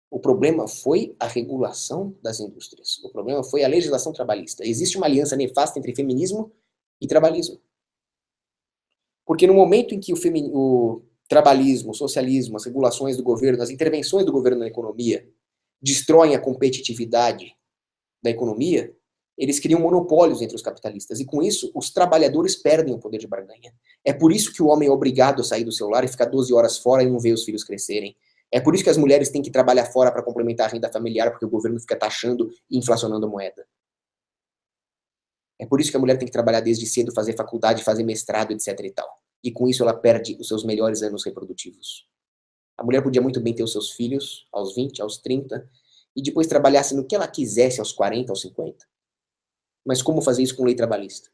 O problema foi a regulação das indústrias. O problema foi a legislação trabalhista. Existe uma aliança nefasta entre feminismo e trabalhismo. Porque no momento em que o trabalhismo, o socialismo, as regulações do governo, as intervenções do governo na economia destroem a competitividade da economia, eles criam monopólios entre os capitalistas. E com isso, os trabalhadores perdem o poder de barganha. É por isso que o homem é obrigado a sair do seu lar e ficar 12 horas fora e não ver os filhos crescerem. É por isso que as mulheres têm que trabalhar fora para complementar a renda familiar, porque o governo fica taxando e inflacionando a moeda. É por isso que a mulher tem que trabalhar desde cedo, fazer faculdade, fazer mestrado, etc e tal. E com isso ela perde os seus melhores anos reprodutivos. A mulher podia muito bem ter os seus filhos aos 20, aos 30, e depois trabalhasse no que ela quisesse aos 40, aos 50. Mas como fazer isso com lei trabalhista?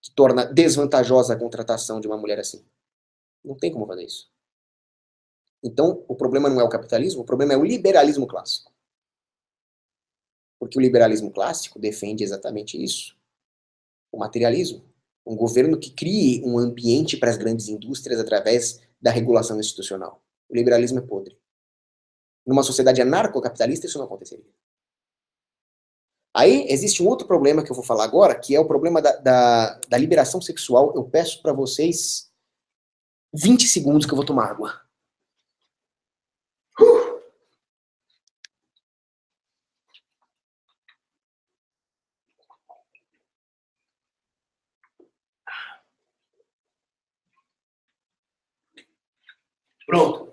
Que torna desvantajosa a contratação de uma mulher assim. Não tem como fazer isso. Então, o problema não é o capitalismo, o problema é o liberalismo clássico. Porque o liberalismo clássico defende exatamente isso. O materialismo. Um governo que crie um ambiente para as grandes indústrias através da regulação institucional. O liberalismo é podre. Numa sociedade anarcocapitalista, isso não aconteceria. Aí existe um outro problema que eu vou falar agora, que é o problema da liberação sexual. Eu peço para vocês 20 segundos que eu vou tomar água. Pronto.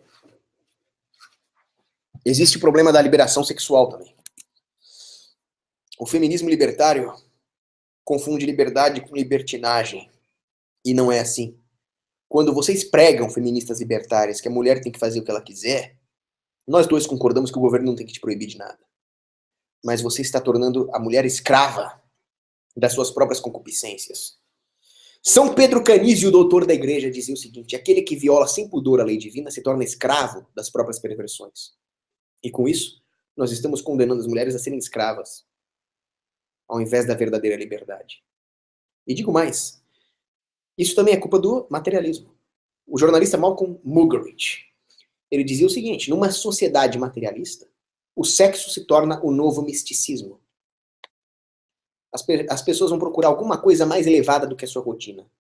Existe o problema da liberação sexual também. O feminismo libertário confunde liberdade com libertinagem. E não é assim. Quando vocês pregam, feministas libertárias, que a mulher tem que fazer o que ela quiser, nós dois concordamos que o governo não tem que te proibir de nada. Mas você está tornando a mulher escrava das suas próprias concupiscências. São Pedro Canísio, o doutor da igreja, dizia o seguinte: aquele que viola sem pudor a lei divina se torna escravo das próprias perversões. E com isso, nós estamos condenando as mulheres a serem escravas, ao invés da verdadeira liberdade. E digo mais, isso também é culpa do materialismo. O jornalista Malcolm Muggeridge, ele dizia o seguinte: numa sociedade materialista, o sexo se torna o novo misticismo. As pessoas vão procurar alguma coisa mais elevada do que a sua rotina.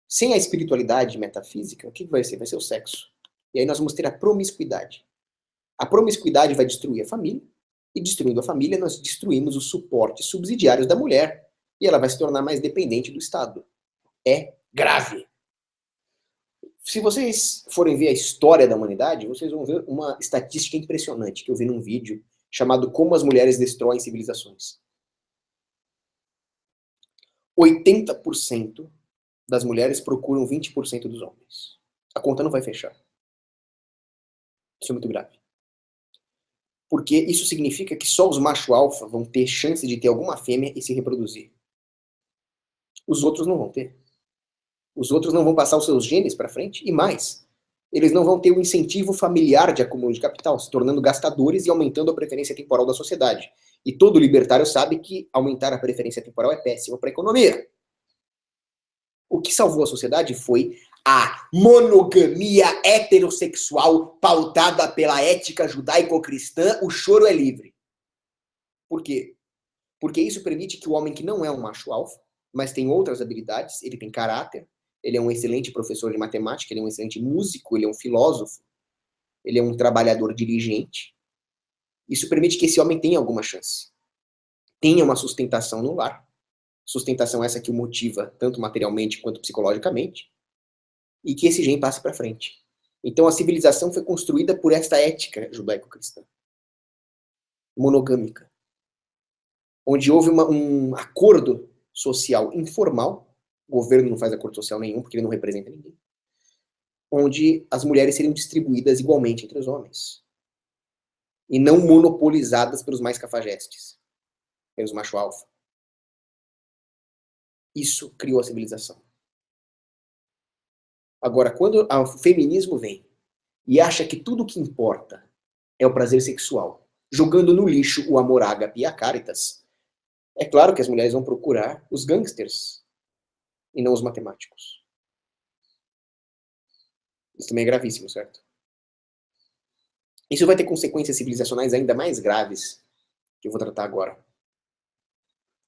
Sem a espiritualidade metafísica, o que vai ser? Vai ser o sexo. E aí nós vamos ter a promiscuidade. A promiscuidade vai destruir a família, e destruindo a família, nós destruímos os suportes subsidiários da mulher, e ela vai se tornar mais dependente do Estado. É grave. Se vocês forem ver a história da humanidade, vocês vão ver uma estatística impressionante que eu vi num vídeo chamado Como as Mulheres Destroem Civilizações. 80% das mulheres procuram 20% dos homens. A conta não vai fechar. Isso é muito grave. Porque isso significa que só os macho alfa vão ter chance de ter alguma fêmea e se reproduzir. Os outros não vão ter. Os outros não vão passar os seus genes para frente. E mais, eles não vão ter o incentivo familiar de acúmulo de capital, se tornando gastadores e aumentando a preferência temporal da sociedade. E todo libertário sabe que aumentar a preferência temporal é péssimo para a economia. O que salvou a sociedade foi a monogamia heterossexual pautada pela ética judaico-cristã. O choro é livre. Por quê? Porque isso permite que o homem que não é um macho alfa, mas tem outras habilidades, ele tem caráter, ele é um excelente professor de matemática, ele é um excelente músico, ele é um filósofo, ele é um trabalhador diligente. Isso permite que esse homem tenha alguma chance. Tenha uma sustentação no lar. Sustentação essa que o motiva tanto materialmente quanto psicologicamente. E que esse gene passe para frente. Então a civilização foi construída por esta ética judaico-cristã. Monogâmica. Onde houve um acordo social informal. O governo não faz acordo social nenhum, porque ele não representa ninguém. Onde as mulheres seriam distribuídas igualmente entre os homens. E não monopolizadas pelos mais cafajestes. Pelos macho alfa. Isso criou a civilização. Agora, quando o feminismo vem e acha que tudo o que importa é o prazer sexual, jogando no lixo o amor ágape e a caritas, é claro que as mulheres vão procurar os gangsters e não os matemáticos. Isso também é gravíssimo, certo? Isso vai ter consequências civilizacionais ainda mais graves, que eu vou tratar agora.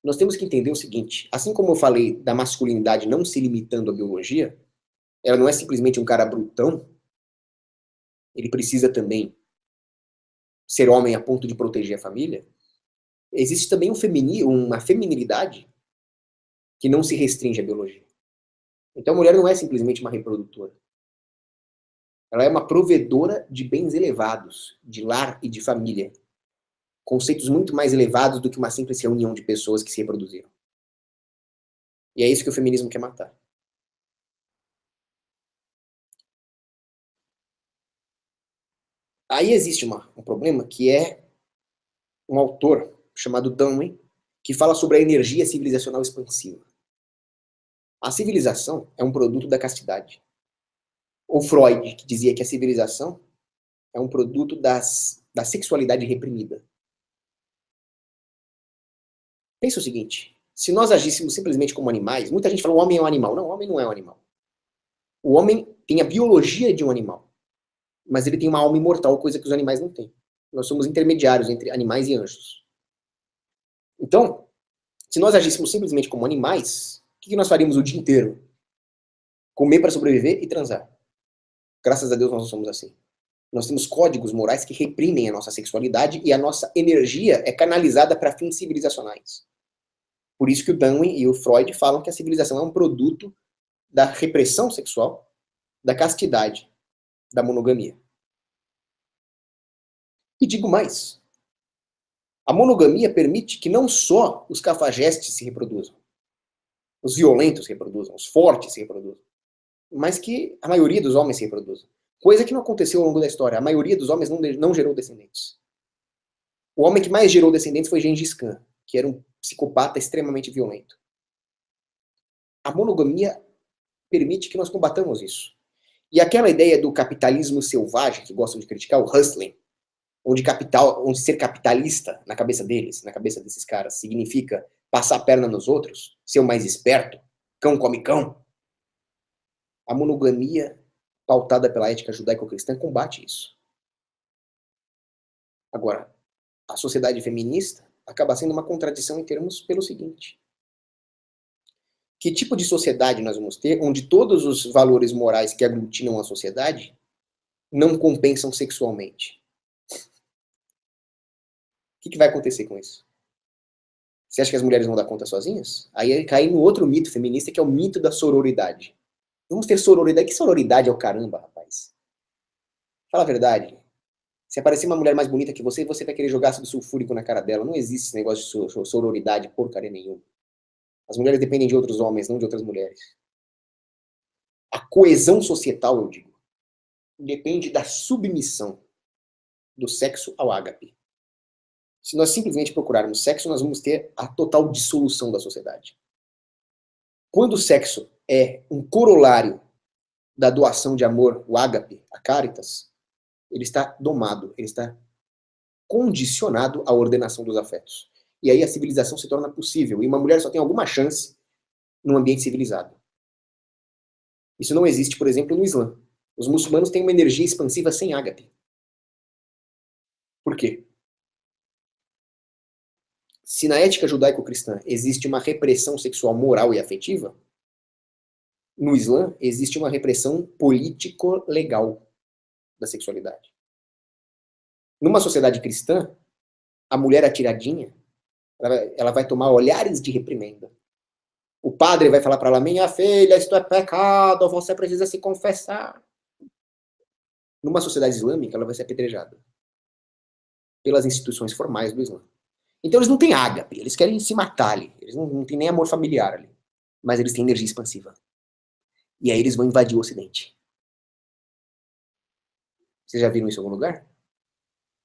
Nós temos que entender o seguinte: assim como eu falei da masculinidade não se limitando à biologia, ela não é simplesmente um cara brutão, ele precisa também ser homem a ponto de proteger a família. Existe também uma feminilidade que não se restringe à biologia. Então a mulher não é simplesmente uma reprodutora. Ela é uma provedora de bens elevados, de lar e de família. Conceitos muito mais elevados do que uma simples reunião de pessoas que se reproduziram. E é isso que o feminismo quer matar. Aí existe um problema que é um autor chamado Dunway, que fala sobre a energia civilizacional expansiva. A civilização é um produto da castidade. Ou Freud, que dizia que a civilização é um produto da sexualidade reprimida. Pensa o seguinte: se nós agíssemos simplesmente como animais, muita gente fala o homem é um animal. Não, o homem não é um animal. O homem tem a biologia de um animal. Mas ele tem uma alma imortal, coisa que os animais não têm. Nós somos intermediários entre animais e anjos. Então, se nós agíssemos simplesmente como animais, o que nós faríamos o dia inteiro? Comer para sobreviver e transar. Graças a Deus nós não somos assim. Nós temos códigos morais que reprimem a nossa sexualidade e a nossa energia é canalizada para fins civilizacionais. Por isso que o Darwin e o Freud falam que a civilização é um produto da repressão sexual, da castidade, da monogamia. E digo mais, a monogamia permite que não só os cafajestes se reproduzam, os violentos se reproduzam, os fortes se reproduzam, mas que a maioria dos homens se reproduzam. Coisa que não aconteceu ao longo da história. A maioria dos homens não gerou descendentes. O homem que mais gerou descendentes foi Gengis Khan, que era um psicopata extremamente violento. A monogamia permite que nós combatamos isso. E aquela ideia do capitalismo selvagem, que gostam de criticar, o hustling, onde ser capitalista, na cabeça deles, na cabeça desses caras, significa passar a perna nos outros, ser o mais esperto, cão come cão. A monogamia, pautada pela ética judaico-cristã, combate isso. Agora, a sociedade feminista acaba sendo uma contradição em termos pelo seguinte. Que tipo de sociedade nós vamos ter onde todos os valores morais que aglutinam a sociedade não compensam sexualmente? O que vai acontecer com isso? Você acha que as mulheres vão dar conta sozinhas? Aí cai no outro mito feminista, que é o mito da sororidade. Vamos ter sororidade. Que sororidade é o caramba, rapaz? Fala a verdade. Se aparecer uma mulher mais bonita que você vai querer jogar ácido sulfúrico na cara dela. Não existe esse negócio de sororidade, porcaria nenhuma. As mulheres dependem de outros homens, não de outras mulheres. A coesão societal, eu digo, depende da submissão do sexo ao ágape. Se nós simplesmente procurarmos sexo, nós vamos ter a total dissolução da sociedade. Quando o sexo é um corolário da doação de amor, o ágape, a caritas, ele está domado, ele está condicionado à ordenação dos afetos. E aí a civilização se torna possível. E uma mulher só tem alguma chance num ambiente civilizado. Isso não existe, por exemplo, no Islã. Os muçulmanos têm uma energia expansiva sem ágape. Por quê? Se na ética judaico-cristã existe uma repressão sexual moral e afetiva, no Islã existe uma repressão político-legal da sexualidade. Numa sociedade cristã, a mulher atiradinha, ela vai tomar olhares de reprimenda. O padre vai falar para ela, minha filha, isto é pecado, você precisa se confessar. Numa sociedade islâmica, ela vai ser apedrejada pelas instituições formais do Islã. Então eles não têm ágape, eles querem se matar ali. Eles não têm nem amor familiar ali. Mas eles têm energia expansiva. E aí eles vão invadir o Ocidente. Vocês já viram isso em algum lugar?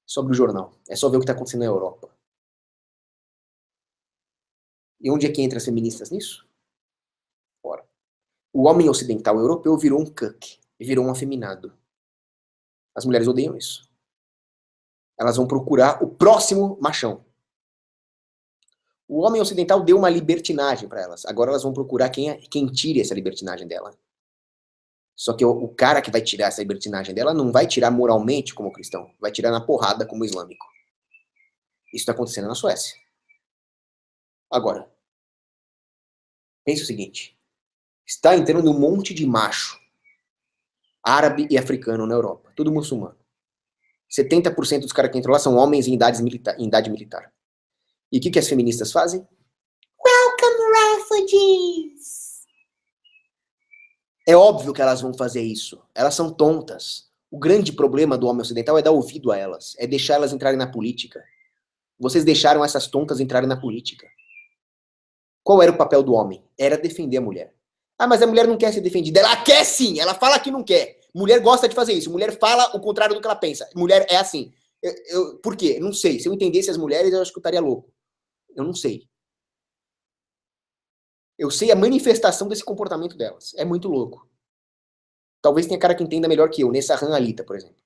Sobre o jornal. É só ver o que está acontecendo na Europa. E onde é que entra as feministas nisso? Ora. O homem ocidental europeu virou um cuck. Virou um afeminado. As mulheres odeiam isso. Elas vão procurar o próximo machão. O homem ocidental deu uma libertinagem para elas. Agora elas vão procurar quem tire essa libertinagem dela. Só que o cara que vai tirar essa libertinagem dela não vai tirar moralmente como cristão. Vai tirar na porrada como islâmico. Isso está acontecendo na Suécia. Agora, pense o seguinte. Está entrando um monte de macho árabe e africano na Europa. Tudo muçulmano. 70% dos caras que entram lá são homens em idade militar. E o que as feministas fazem? Welcome, refugees! É óbvio que elas vão fazer isso. Elas são tontas. O grande problema do homem ocidental é dar ouvido a elas. É deixar elas entrarem na política. Vocês deixaram essas tontas entrarem na política. Qual era o papel do homem? Era defender a mulher. Ah, mas a mulher não quer ser defendida. Ela quer sim! Ela fala que não quer. Mulher gosta de fazer isso. Mulher fala o contrário do que ela pensa. Mulher é assim. Por quê? Não sei. Se eu entendesse as mulheres, eu acho que eu estaria louco. Eu não sei. Eu sei a manifestação desse comportamento delas. É muito louco. Talvez tenha cara que entenda melhor que eu, nessa Alita, por exemplo.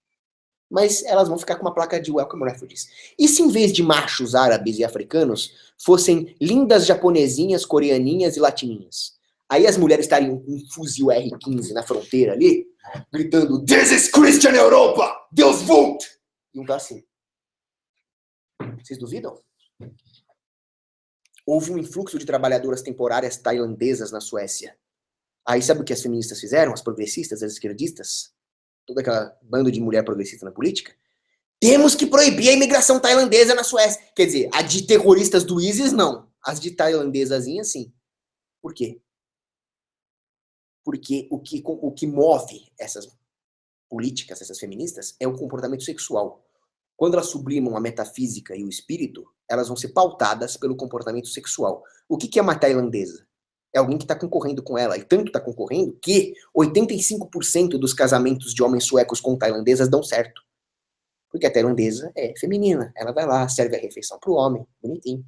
Mas elas vão ficar com uma placa de Welcome Refugees. E se em vez de machos árabes e africanos, fossem lindas japonesinhas, coreaninhas e latininhas? Aí as mulheres estariam com um fuzil R-15 na fronteira ali, gritando, "This is Christian Europa! Deus vult!" E um tá assim. Vocês duvidam? Houve um influxo de trabalhadoras temporárias tailandesas na Suécia. Aí sabe o que as feministas fizeram? As progressistas, as esquerdistas? Toda aquela bando de mulher progressista na política? Temos que proibir a imigração tailandesa na Suécia. Quer dizer, a de terroristas do ISIS, não. As de tailandesazinhas, sim. Por quê? Porque o que move essas políticas, essas feministas, é o comportamento sexual. Quando elas sublimam a metafísica e o espírito, elas vão ser pautadas pelo comportamento sexual. O que é uma tailandesa? É alguém que está concorrendo com ela. E tanto está concorrendo que 85% dos casamentos de homens suecos com tailandesas dão certo. Porque a tailandesa é feminina. Ela vai lá, serve a refeição pro homem. Bonitinho.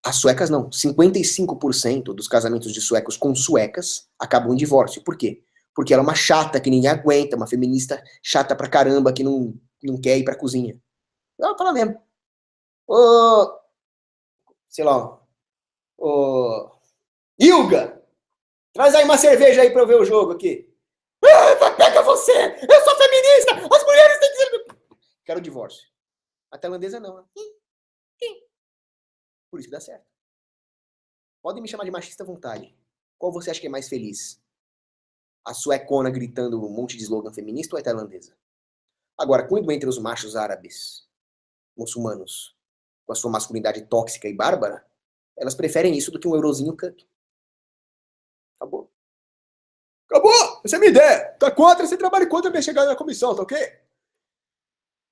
As suecas não. 55% dos casamentos de suecos com suecas acabam em divórcio. Por quê? Porque ela é uma chata que ninguém aguenta, uma feminista chata pra caramba que não quer ir pra cozinha. Ela fala mesmo. Ô, sei lá, ô, Ilga, traz aí uma cerveja aí pra eu ver o jogo aqui. Pega você! Eu sou feminista! As mulheres têm que ser... Quero o divórcio. A tailandesa não. Por isso que dá certo. Podem me chamar de machista à vontade. Qual você acha que é mais feliz? A suecona gritando um monte de slogan feminista ou a tailandesa? Agora, quando entre os machos árabes, muçulmanos, com a sua masculinidade tóxica e bárbara, elas preferem isso do que um eurozinho canto. Acabou. Acabou! Essa é a minha ideia. Tá contra, você trabalha contra a minha chegada na comissão, tá ok?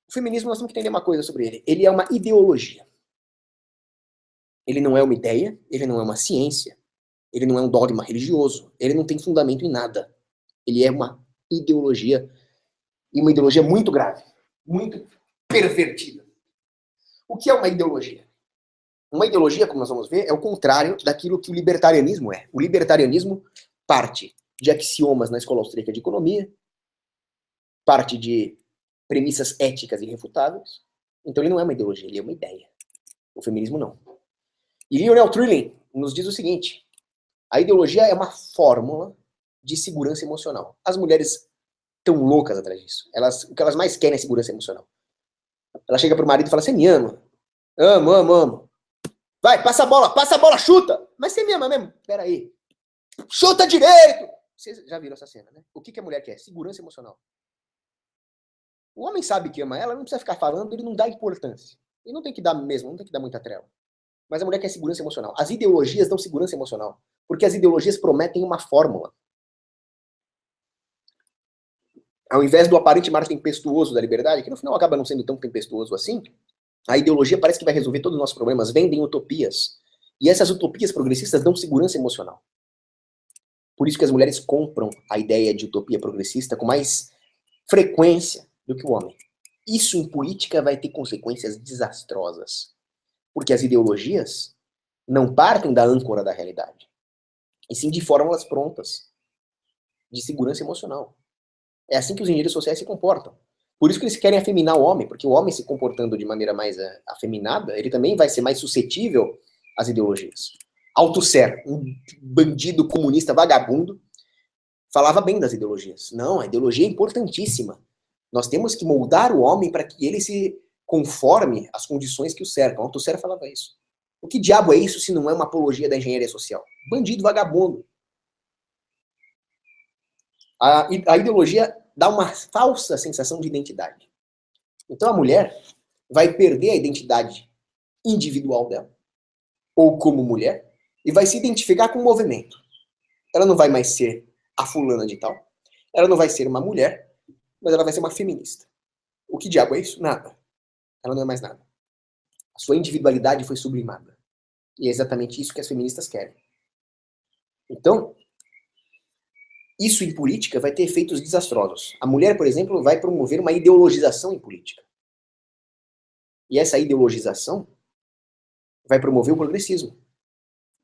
O feminismo, nós temos que entender uma coisa sobre ele. Ele é uma ideologia. Ele não é uma ideia, ele não é uma ciência, ele não é um dogma religioso, ele não tem fundamento em nada. Ele é uma ideologia, e uma ideologia muito grave, muito pervertida. O que é uma ideologia? Uma ideologia, como nós vamos ver, é o contrário daquilo que o libertarianismo é. O libertarianismo parte de axiomas na escola austríaca de economia, parte de premissas éticas irrefutáveis. Então ele não é uma ideologia, ele é uma ideia. O feminismo não. E Lionel Trilling nos diz o seguinte: a ideologia é uma fórmula de segurança emocional. As mulheres estão loucas atrás disso. O que elas mais querem é segurança emocional. Ela chega pro marido e fala: você me ama? Amo, amo, amo. Vai, passa a bola, chuta. Mas você me ama mesmo? Pera aí. Chuta direito! Vocês já viram essa cena, né? O que a mulher quer? Segurança emocional. O homem sabe que ama ela, não precisa ficar falando, ele não dá importância. E não tem que dar mesmo, não tem que dar muita trela. Mas a mulher quer segurança emocional. As ideologias dão segurança emocional. Porque as ideologias prometem uma fórmula. Ao invés do aparente mar tempestuoso da liberdade, que no final acaba não sendo tão tempestuoso assim, a ideologia parece que vai resolver todos os nossos problemas, vendem utopias. E essas utopias progressistas dão segurança emocional. Por isso que as mulheres compram a ideia de utopia progressista com mais frequência do que o homem. Isso em política vai ter consequências desastrosas. Porque as ideologias não partem da âncora da realidade, e sim de fórmulas prontas de segurança emocional. É assim que os engenheiros sociais se comportam. Por isso que eles querem afeminar o homem, porque o homem se comportando de maneira mais afeminada, ele também vai ser mais suscetível às ideologias. Althusser, um bandido comunista vagabundo, falava bem das ideologias. Não, a ideologia é importantíssima. Nós temos que moldar o homem para que ele se conforme às condições que o cercam. Althusser falava isso. O que diabo é isso se não é uma apologia da engenharia social? Bandido vagabundo. A ideologia dá uma falsa sensação de identidade. Então a mulher vai perder a identidade individual dela, ou como mulher, e vai se identificar com o movimento. Ela não vai mais ser a fulana de tal, ela não vai ser uma mulher, mas ela vai ser uma feminista. O que diabo é isso? Nada. Ela não é mais nada. A sua individualidade foi sublimada. E é exatamente isso que as feministas querem. Então, isso em política vai ter efeitos desastrosos. A mulher, por exemplo, vai promover uma ideologização em política. E essa ideologização vai promover o progressismo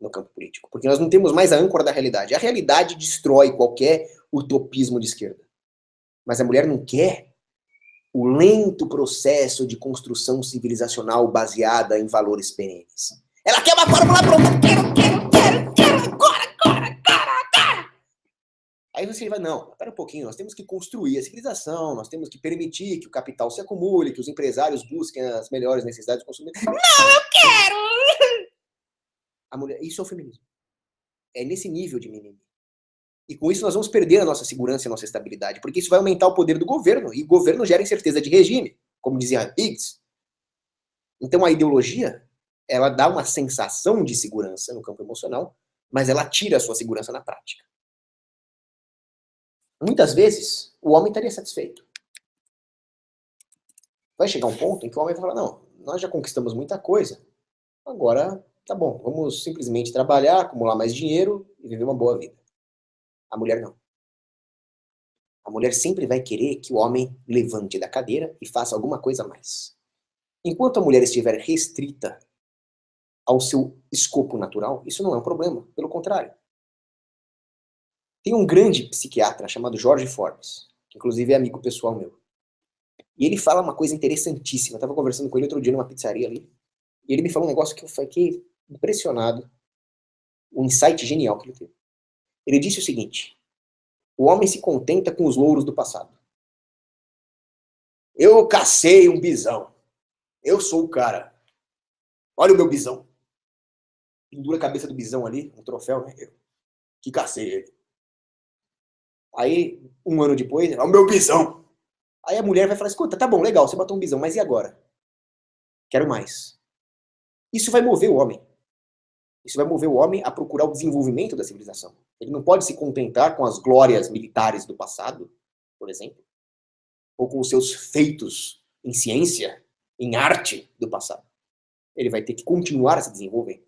no campo político. Porque nós não temos mais a âncora da realidade. A realidade destrói qualquer utopismo de esquerda. Mas a mulher não quer o lento processo de construção civilizacional baseada em valores perenes. Ela quer uma fórmula pronta. Quero, agora. Aí você vai, não, espera um pouquinho, nós temos que construir a civilização, nós temos que permitir que o capital se acumule, que os empresários busquem as melhores necessidades do consumidor. Não, eu quero! A mulher, isso é o feminismo. É nesse nível de mimimi. E com isso nós vamos perder a nossa segurança e a nossa estabilidade, porque isso vai aumentar o poder do governo, e o governo gera incerteza de regime, como dizia Higgs. Então a ideologia, ela dá uma sensação de segurança no campo emocional, mas ela tira a sua segurança na prática. Muitas vezes, o homem estaria satisfeito. Vai chegar um ponto em que o homem vai falar, não, nós já conquistamos muita coisa, agora tá bom, vamos simplesmente trabalhar, acumular mais dinheiro e viver uma boa vida. A mulher não. A mulher sempre vai querer que o homem levante da cadeira e faça alguma coisa a mais. Enquanto a mulher estiver restrita ao seu escopo natural, isso não é um problema, pelo contrário. Tem um grande psiquiatra chamado George Forbes, que inclusive é amigo pessoal meu. E ele fala uma coisa interessantíssima. Eu estava conversando com ele outro dia numa pizzaria ali, e ele me falou um negócio que eu fiquei impressionado, um insight genial que ele teve. Ele disse o seguinte: o homem se contenta com os louros do passado. Eu cacei um bisão. Eu sou o cara. Olha o meu bisão. Pendura a cabeça do bisão ali, um troféu, né? Eu que cacei ele. Aí, um ano depois, é o meu bisão. Aí a mulher vai falar, escuta, tá bom, legal, você matou um bisão, mas e agora? Quero mais. Isso vai mover o homem. Isso vai mover o homem a procurar o desenvolvimento da civilização. Ele não pode se contentar com as glórias militares do passado, por exemplo, ou com os seus feitos em ciência, em arte do passado. Ele vai ter que continuar a se desenvolver.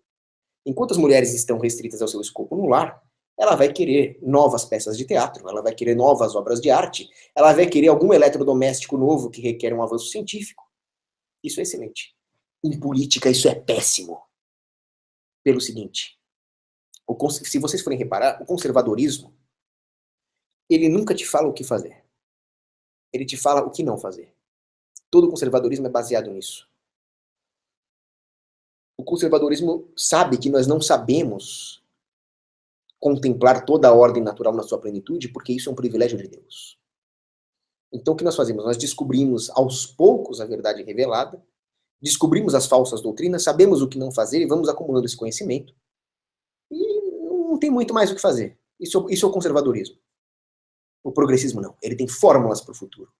Enquanto as mulheres estão restritas ao seu escopo no lar, ela vai querer novas peças de teatro, ela vai querer novas obras de arte, ela vai querer algum eletrodoméstico novo que requer um avanço científico. Isso é excelente. Em política, isso é péssimo. Pelo seguinte, se vocês forem reparar, o conservadorismo, ele nunca te fala o que fazer. Ele te fala o que não fazer. Todo conservadorismo é baseado nisso. O conservadorismo sabe que nós não sabemos contemplar toda a ordem natural na sua plenitude, porque isso é um privilégio de Deus. Então o que nós fazemos? Nós descobrimos aos poucos a verdade revelada, descobrimos as falsas doutrinas, sabemos o que não fazer e vamos acumulando esse conhecimento. E não tem muito mais o que fazer. Isso é o conservadorismo. O progressismo não. Ele tem fórmulas para o futuro.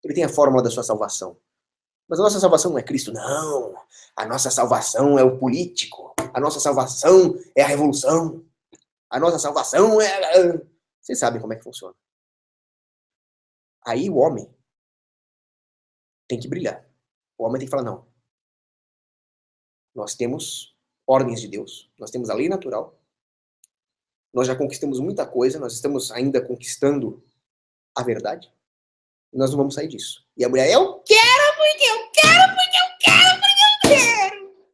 Ele tem a fórmula da sua salvação. Mas a nossa salvação não é Cristo, não. A nossa salvação é o político. A nossa salvação é a revolução. A nossa salvação é... Vocês sabem como é que funciona. Aí o homem tem que brilhar. O homem tem que falar, não. Nós temos ordens de Deus. Nós temos a lei natural. Nós já conquistamos muita coisa. Nós estamos ainda conquistando a verdade. E nós não vamos sair disso. E a mulher, eu quero porque eu quero, porque eu quero, porque eu quero.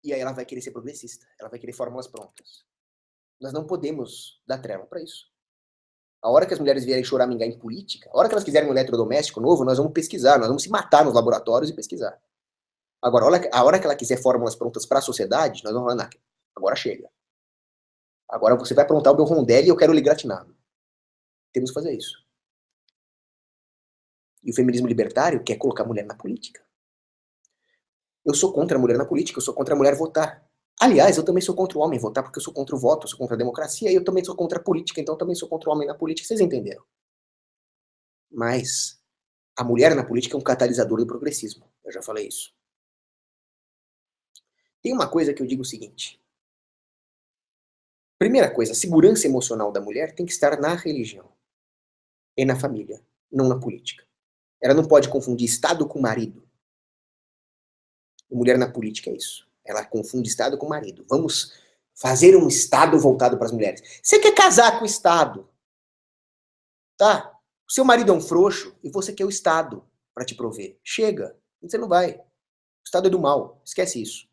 E aí ela vai querer ser progressista. Ela vai querer fórmulas prontas. Nós não podemos dar trela para isso. A hora que as mulheres vierem choramingar em política, a hora que elas quiserem um eletrodoméstico novo, nós vamos pesquisar, nós vamos se matar nos laboratórios e pesquisar. Agora, a hora que ela quiser fórmulas prontas para a sociedade, nós vamos falar, agora chega. Agora você vai aprontar o meu rondelli e eu quero lhe gratinado. Temos que fazer isso. E o feminismo libertário quer colocar a mulher na política. Eu sou contra a mulher na política, eu sou contra a mulher votar. Aliás, eu também sou contra o homem votar, porque eu sou contra o voto, eu sou contra a democracia, e eu também sou contra a política, então eu também sou contra o homem na política, vocês entenderam? Mas a mulher na política é um catalisador do progressismo, eu já falei isso. Tem uma coisa que eu digo o seguinte. Primeira coisa, a segurança emocional da mulher tem que estar na religião e na família, não na política. Ela não pode confundir Estado com marido. A mulher na política é isso. Ela confunde Estado com marido. Vamos fazer um Estado voltado para as mulheres. Você quer casar com o Estado? Tá? O seu marido é um frouxo e você quer o Estado para te prover. Chega. Você não vai. O Estado é do mal. Esquece isso.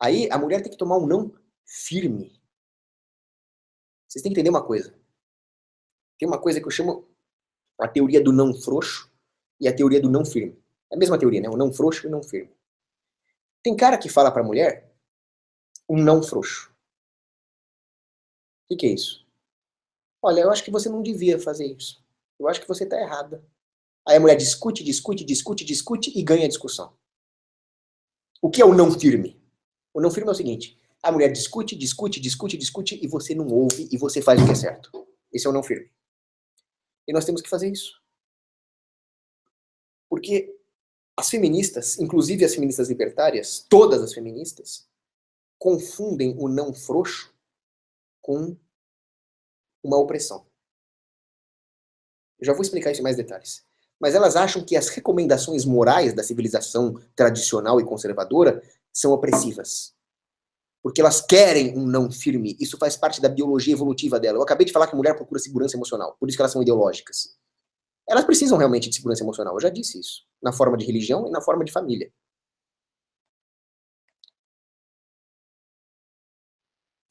Aí a mulher tem que tomar um não firme. Vocês têm que entender uma coisa. Tem uma coisa que eu chamo a teoria do não frouxo e a teoria do não firme. É a mesma teoria, né? O não frouxo e o não firme. Tem cara que fala pra mulher um não frouxo. O que é isso? Olha, eu acho que você não devia fazer isso. Eu acho que você está errada. Aí a mulher discute, discute, discute, discute e ganha a discussão. O que é o não firme? O não firme é o seguinte: a mulher discute, discute, discute, discute e você não ouve e você faz o que é certo. Esse é o não firme. E nós temos que fazer isso. Porque as feministas, inclusive as feministas libertárias, todas as feministas, confundem o não frouxo com uma opressão. Eu já vou explicar isso em mais detalhes. Mas elas acham que as recomendações morais da civilização tradicional e conservadora são opressivas. Porque elas querem um não firme. Isso faz parte da biologia evolutiva dela. Eu acabei de falar que a mulher procura segurança emocional. Por isso que elas são ideológicas. Elas precisam realmente de segurança emocional. Eu já disse isso. Na forma de religião e na forma de família.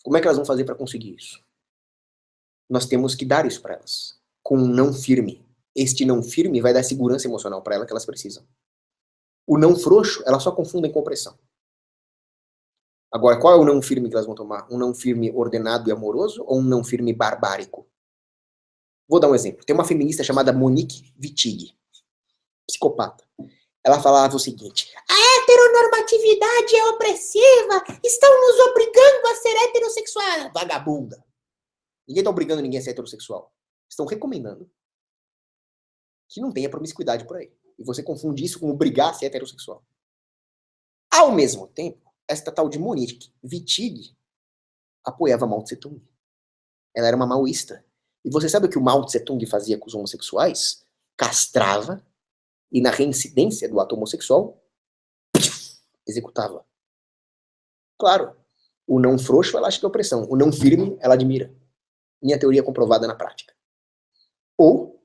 Como é que elas vão fazer para conseguir isso? Nós temos que dar isso para elas. Com um não firme. Este não firme vai dar segurança emocional para elas que elas precisam. O não frouxo, elas só confundem com opressão. Agora, qual é o não firme que elas vão tomar? Um não firme ordenado e amoroso ou um não firme barbárico? Vou dar um exemplo. Tem uma feminista chamada Monique Wittig, psicopata. Ela falava o seguinte: a heteronormatividade é opressiva, estão nos obrigando a ser heterossexuais. Vagabunda. Ninguém está obrigando ninguém a ser heterossexual. Estão recomendando que não tenha promiscuidade por aí. E você confunde isso com obrigar a ser heterossexual. Ao mesmo tempo, esta tal de Monique Wittig apoiava Mao Tse Tung. Ela era uma maoísta. E você sabe o que o Mao Tse Tung fazia com os homossexuais? Castrava e na reincidência do ato homossexual, executava. Claro, o não frouxo ela acha que é opressão, o não firme ela admira. Minha teoria é comprovada na prática. Ou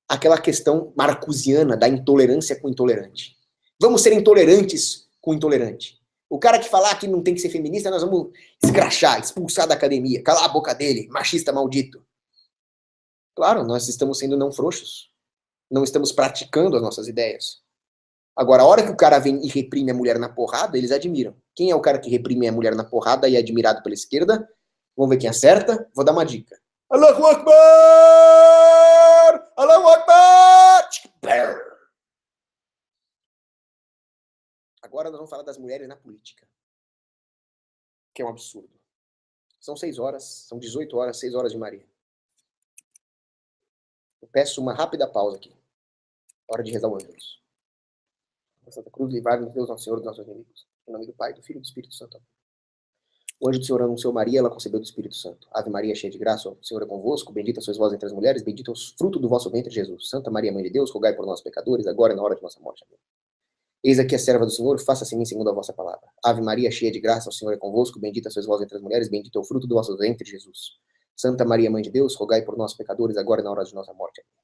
aquela questão marcusiana da intolerância com o intolerante. Vamos ser intolerantes com o intolerante. O cara que falar que não tem que ser feminista, nós vamos escrachar, expulsar da academia, calar a boca dele, machista maldito. Claro, nós estamos sendo não frouxos. Não estamos praticando as nossas ideias. Agora, a hora que o cara vem e reprime a mulher na porrada, eles admiram. Quem é o cara que reprime a mulher na porrada e é admirado pela esquerda? Vamos ver quem acerta? Vou dar uma dica. Allahu Akbar! Allahu Akbar! Agora nós vamos falar das mulheres na política. Que é um absurdo. São 6 horas, são 18 horas, 6 horas de Maria. Eu peço uma rápida pausa aqui. Hora de rezar o Ângelus. Santa Cruz, livrai-nos, Deus, nosso Senhor, dos nossos inimigos. Em nome do Pai, do Filho e do Espírito Santo. O anjo do Senhor anunciou Maria, ela concebeu do Espírito Santo. Ave Maria, cheia de graça, o Senhor é convosco, bendita sois vós entre as mulheres, bendito é o fruto do vosso ventre, Jesus. Santa Maria, Mãe de Deus, rogai por nós, pecadores, agora e na hora de nossa morte. Amém. Eis aqui a serva do Senhor, faça-se em mim segundo a vossa palavra. Ave Maria, cheia de graça, o Senhor é convosco, bendita sois vós entre as mulheres, bendito é o fruto do vosso ventre, Jesus. Santa Maria, Mãe de Deus, rogai por nós, pecadores, agora e na hora de nossa morte. Amém.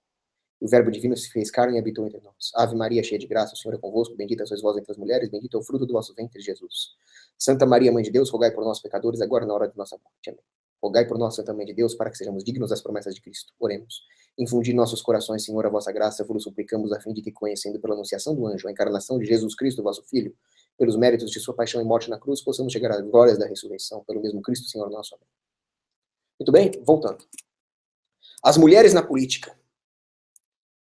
O Verbo divino se fez carne e habitou entre nós. Ave Maria, cheia de graça, o Senhor é convosco, bendita sois vós entre as mulheres, bendito é o fruto do vosso ventre, Jesus. Santa Maria, Mãe de Deus, rogai por nós, pecadores, agora e na hora de nossa morte. Amém. Rogai por nós, Santa Mãe de Deus, para que sejamos dignos das promessas de Cristo. Oremos. Infundi em nossos corações, Senhor, a vossa graça, vos suplicamos, a fim de que, conhecendo pela anunciação do anjo a encarnação de Jesus Cristo, vosso Filho, pelos méritos de sua paixão e morte na cruz, possamos chegar às glórias da ressurreição, pelo mesmo Cristo, Senhor nosso. Amém. Muito bem, voltando. As mulheres na política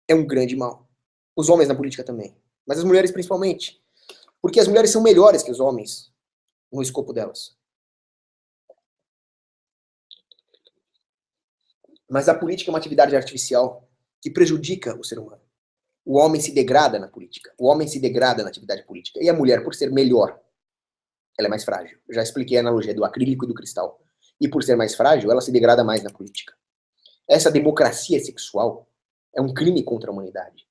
é um grande mal. Os homens na política também. Mas as mulheres principalmente. Porque as mulheres são melhores que os homens no escopo delas. Mas a política é uma atividade artificial que prejudica o ser humano. O homem se degrada na política. O homem se degrada na atividade política. E a mulher, por ser melhor, ela é mais frágil. Eu já expliquei a analogia do acrílico e do cristal. E por ser mais frágil, ela se degrada mais na política. Essa democracia sexual é um crime contra a humanidade.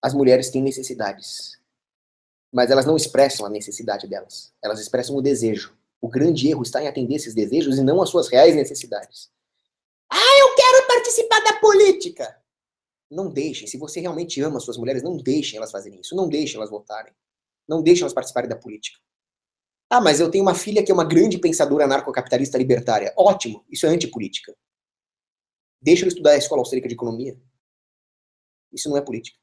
As mulheres têm necessidades, mas elas não expressam a necessidade delas. Elas expressam o desejo. O grande erro está em atender esses desejos e não as suas reais necessidades. Ah, eu quero participar da política! Não deixem. Se você realmente ama suas mulheres, não deixem elas fazerem isso. Não deixem elas votarem. Não deixem elas participarem da política. Ah, mas eu tenho uma filha que é uma grande pensadora anarcocapitalista libertária. Ótimo. Isso é antipolítica. Deixa ela estudar a escola austríaca de economia. Isso não é política.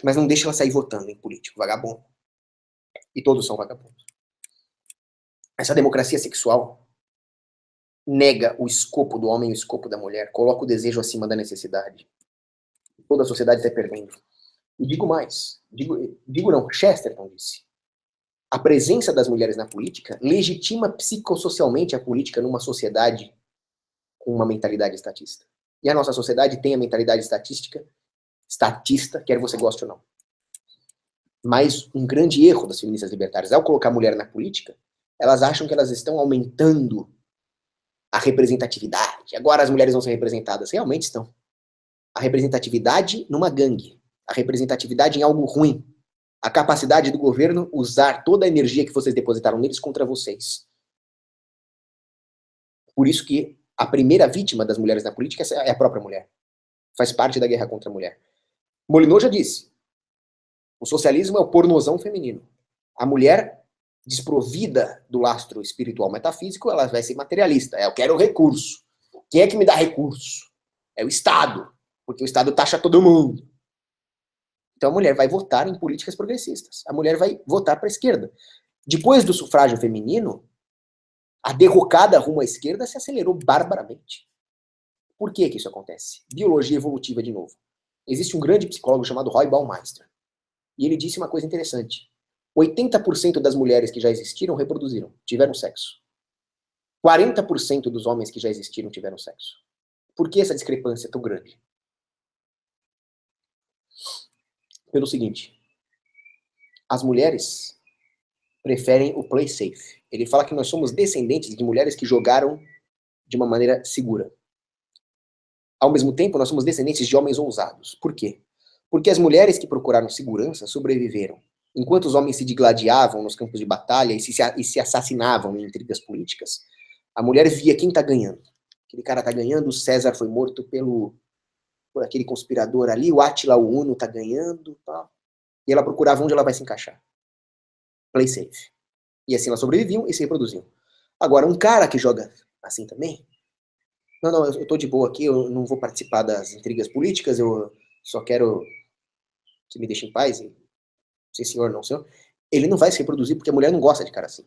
Mas não deixa ela sair votando em político. Vagabundo. E todos são vagabundos. essa democracia sexual nega o escopo do homem e o escopo da mulher, coloca o desejo acima da necessidade. Toda a sociedade está perdendo. E digo mais, digo não, Chesterton disse, a presença das mulheres na política legitima psicossocialmente a política numa sociedade com uma mentalidade estatista. E a nossa sociedade tem a mentalidade estatista, quer você goste ou não. Mas um grande erro das feministas libertárias, ao colocar a mulher na política, elas acham que elas estão aumentando a representatividade. Agora as mulheres vão ser representadas. Realmente estão. A representatividade numa gangue. A representatividade em algo ruim. A capacidade do governo usar toda a energia que vocês depositaram neles contra vocês. Por isso que a primeira vítima das mulheres na política é a própria mulher. Faz parte da guerra contra a mulher. Molineux já disse, o socialismo é o pornozão feminino. A mulher, desprovida do lastro espiritual metafísico, ela vai ser materialista. Eu quero recurso. Quem é que me dá recurso? É o Estado. Porque o Estado taxa todo mundo. Então a mulher vai votar em políticas progressistas. A mulher vai votar para a esquerda. Depois do sufrágio feminino, a derrocada rumo à esquerda se acelerou barbaramente. Por que isso acontece? Biologia evolutiva de novo. Existe um grande psicólogo chamado Roy Baumeister. E ele disse uma coisa interessante. 80% das mulheres que já existiram reproduziram, tiveram sexo. 40% dos homens que já existiram tiveram sexo. Por que essa discrepância é tão grande? Pelo seguinte, as mulheres preferem o play safe. Ele fala que nós somos descendentes de mulheres que jogaram de uma maneira segura. Ao mesmo tempo, nós somos descendentes de homens ousados. Por quê? Porque as mulheres que procuraram segurança sobreviveram. Enquanto os homens se digladiavam nos campos de batalha e se assassinavam em intrigas políticas, a mulher via quem está ganhando. Aquele cara está ganhando, o César foi morto por aquele conspirador ali, o Átila o Uno está ganhando. Tá? E ela procurava onde ela vai se encaixar. Play safe. E assim elas sobreviviam e se reproduziam. Agora, um cara que joga assim também, não, eu tô de boa aqui, eu não vou participar das intrigas políticas, eu só quero que me deixe em paz. Sim, senhor, não, senhor. Ele não vai se reproduzir porque a mulher não gosta de cara assim.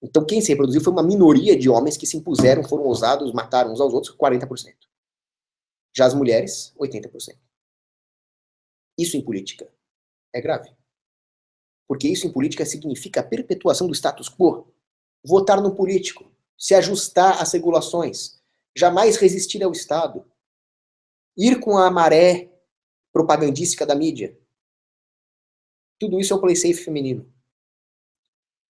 Então, quem se reproduziu foi uma minoria de homens que se impuseram, foram ousados, mataram uns aos outros, 40%. Já as mulheres, 80%. Isso em política é grave. Porque isso em política significa a perpetuação do status quo. Votar no político, se ajustar às regulações, jamais resistir ao Estado, ir com a maré propagandística da mídia. Tudo isso é o play safe feminino.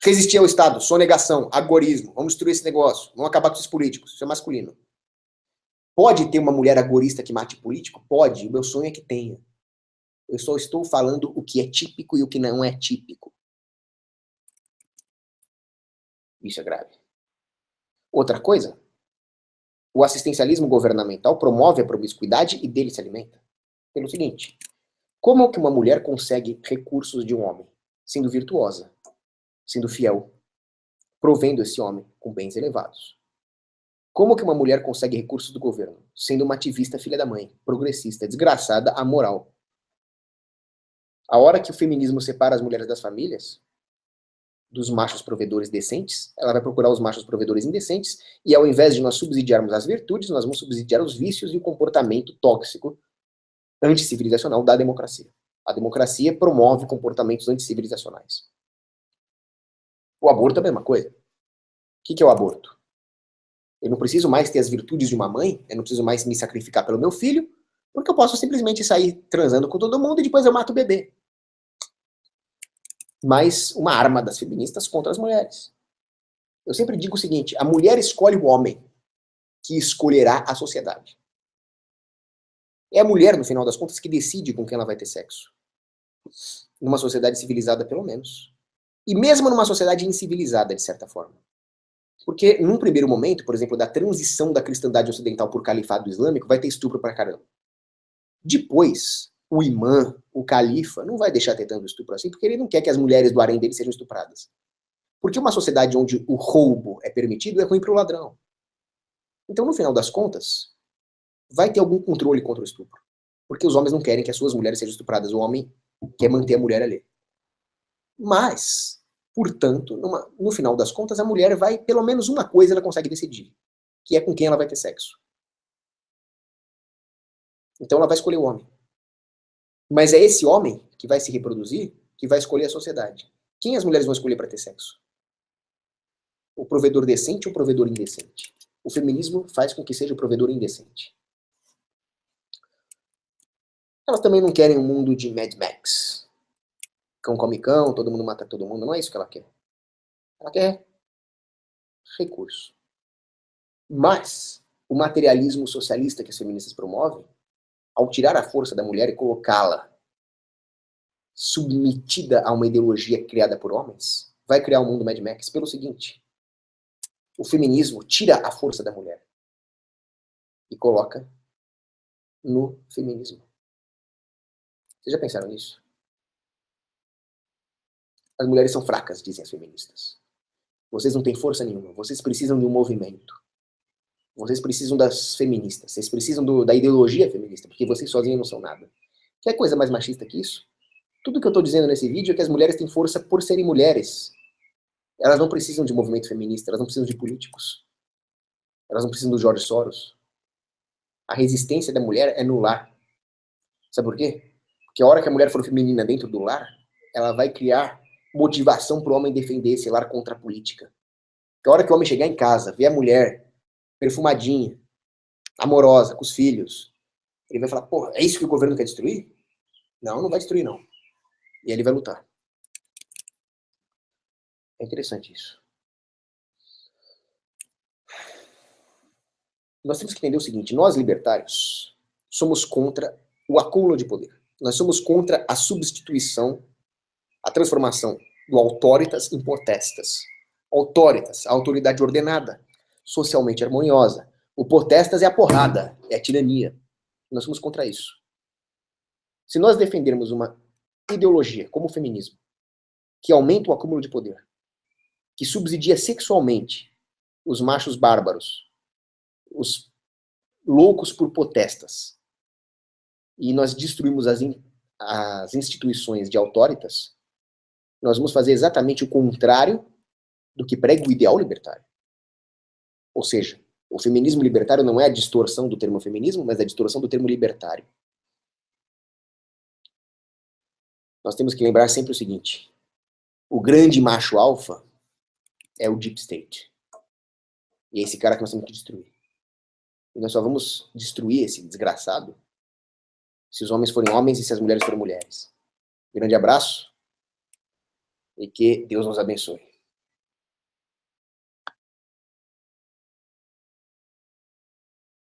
Resistir ao Estado, sonegação, agorismo, vamos destruir esse negócio, vamos acabar com esses políticos, isso é masculino. Pode ter uma mulher agorista que mate político? Pode, o meu sonho é que tenha. Eu só estou falando o que é típico e o que não é típico. Isso é grave. Outra coisa, o assistencialismo governamental promove a promiscuidade e dele se alimenta. Pelo seguinte, como que uma mulher consegue recursos de um homem? Sendo virtuosa, sendo fiel, provendo esse homem com bens elevados. Como que uma mulher consegue recursos do governo? Sendo uma ativista filha da mãe, progressista, desgraçada, amoral. A hora que o feminismo separa as mulheres das famílias, dos machos provedores decentes, ela vai procurar os machos provedores indecentes, e ao invés de nós subsidiarmos as virtudes, nós vamos subsidiar os vícios e o comportamento tóxico anticivilizacional da democracia. A democracia promove comportamentos anticivilizacionais. O aborto é a mesma coisa. O que é o aborto? Eu não preciso mais ter as virtudes de uma mãe, eu não preciso mais me sacrificar pelo meu filho, porque eu posso simplesmente sair transando com todo mundo e depois eu mato o bebê. Mais uma arma das feministas contra as mulheres. Eu sempre digo o seguinte, a mulher escolhe o homem, que escolherá a sociedade. É a mulher, no final das contas, que decide com quem ela vai ter sexo. Numa sociedade civilizada, pelo menos. E mesmo numa sociedade incivilizada, de certa forma. Porque, num primeiro momento, por exemplo, da transição da cristandade ocidental por califado islâmico, vai ter estupro pra caramba. Depois, o imã, o califa, não vai deixar ter tanto estupro assim, porque ele não quer que as mulheres do harém dele sejam estupradas. Porque uma sociedade onde o roubo é permitido é ruim pro ladrão. Então, no final das contas, vai ter algum controle contra o estupro. Porque os homens não querem que as suas mulheres sejam estupradas. O homem quer manter a mulher ali. Mas Portanto, no final das contas, a mulher vai, pelo menos uma coisa ela consegue decidir, que é com quem ela vai ter sexo. Então ela vai escolher o homem. Mas é esse homem que vai se reproduzir que vai escolher a sociedade. Quem as mulheres vão escolher para ter sexo? O provedor decente ou o provedor indecente? O feminismo faz com que seja o provedor indecente. Elas também não querem um mundo de Mad Max. Cão come cão, todo mundo mata todo mundo. Não é isso que ela quer. Ela quer recurso. Mas o materialismo socialista que as feministas promovem, ao tirar a força da mulher e colocá-la submetida a uma ideologia criada por homens, vai criar um mundo Mad Max pelo seguinte: o feminismo tira a força da mulher e coloca no feminismo. Vocês já pensaram nisso? As mulheres são fracas, dizem as feministas. Vocês não têm força nenhuma. Vocês precisam de um movimento. Vocês precisam das feministas. Vocês precisam da ideologia feminista, porque vocês sozinhos não são nada. Quer coisa mais machista que isso? Tudo que eu estou dizendo nesse vídeo é que as mulheres têm força por serem mulheres. Elas não precisam de movimento feminista, elas não precisam de políticos. Elas não precisam do George Soros. A resistência da mulher é no lar. Sabe por quê? Porque a hora que a mulher for feminina dentro do lar, ela vai criar motivação para o homem defender esse lar contra a política. Porque a hora que o homem chegar em casa, ver a mulher perfumadinha, amorosa, com os filhos, ele vai falar, porra, é isso que o governo quer destruir? Não, não vai destruir, não. E ele vai lutar. É interessante isso. Nós temos que entender o seguinte: nós libertários somos contra o acúmulo de poder. Nós somos contra a substituição, a transformação do autoritas em potestas. Autoritas, a autoridade ordenada, socialmente harmoniosa. O potestas é a porrada, é a tirania. Nós somos contra isso. Se nós defendermos uma ideologia como o feminismo, que aumenta o acúmulo de poder, que subsidia sexualmente os machos bárbaros, os loucos por potestas, e nós destruímos as instituições de autoritas, nós vamos fazer exatamente o contrário do que prega o ideal libertário. Ou seja, o feminismo libertário não é a distorção do termo feminismo, mas a distorção do termo libertário. Nós temos que lembrar sempre o seguinte: o grande macho alfa é o Deep State. E é esse cara que nós temos que destruir. E nós só vamos destruir esse desgraçado se os homens forem homens e se as mulheres forem mulheres. Grande abraço e que Deus nos abençoe.